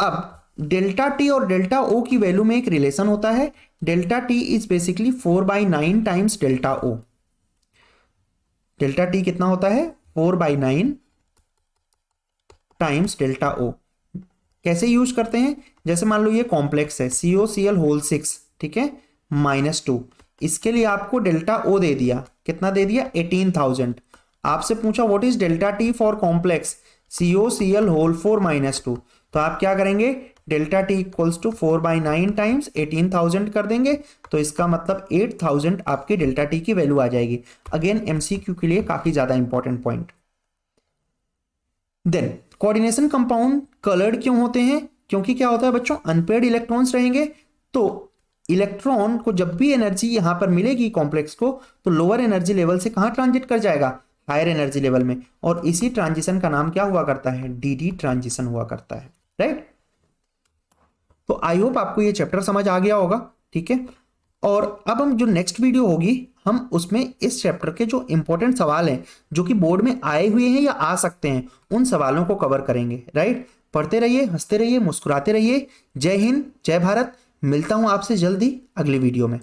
अब डेल्टा टी और डेल्टा ओ की वैल्यू में एक रिलेशन होता है। Delta T is basically 4/9 times delta O. Delta T कितना होता है? 4/9 टाइम्स डेल्टा ओ। कैसे यूज करते हैं? जैसे मान लो ये कॉम्प्लेक्स है COCl होल 6, ठीक है, -2। इसके लिए आपको डेल्टा ओ दे दिया, कितना दे दिया? 18,000। आपसे पूछा what is delta T for complex COCl whole 4 -2, तो आप क्या करेंगे? Delta T equals to 4/9 times 18,000 कर देंगे, तो इसका मतलब 8,000 आपके डेल्टा टी की वैल्यू आ जाएगी। अगेन एमसीक्यू के लिए काफी ज्यादा important point. Then coordination compound coloured क्यों होते हैं? क्योंकि क्या होता है बच्चों, अनपेयर्ड इलेक्ट्रॉन्स रहेंगे, तो इलेक्ट्रॉन को जब भी एनर्जी यहां पर मिलेगी कॉम्प्लेक्स को, तो लोअर एनर्जी लेवल से कहां ट्रांजिट कर जाएगा? हायर एनर्जी लेवल में। और इसी ट्रांजिशन का नाम क्या हुआ करता है? DD ट्रांजिशन हुआ करता है। राइट, तो आई होप आपको ये चैप्टर समझ आ गया होगा। ठीक है, और अब हम जो नेक्स्ट वीडियो होगी, हम उसमें इस चैप्टर के जो इंपॉर्टेंट सवाल हैं जो कि बोर्ड में आए हुए हैं या आ सकते हैं, उन सवालों को कवर करेंगे। राइट, पढ़ते रहिए, हंसते रहिए, मुस्कुराते रहिए। जय हिंद, जय भारत। मिलता हूं आपसे जल्दी अगली वीडियो में।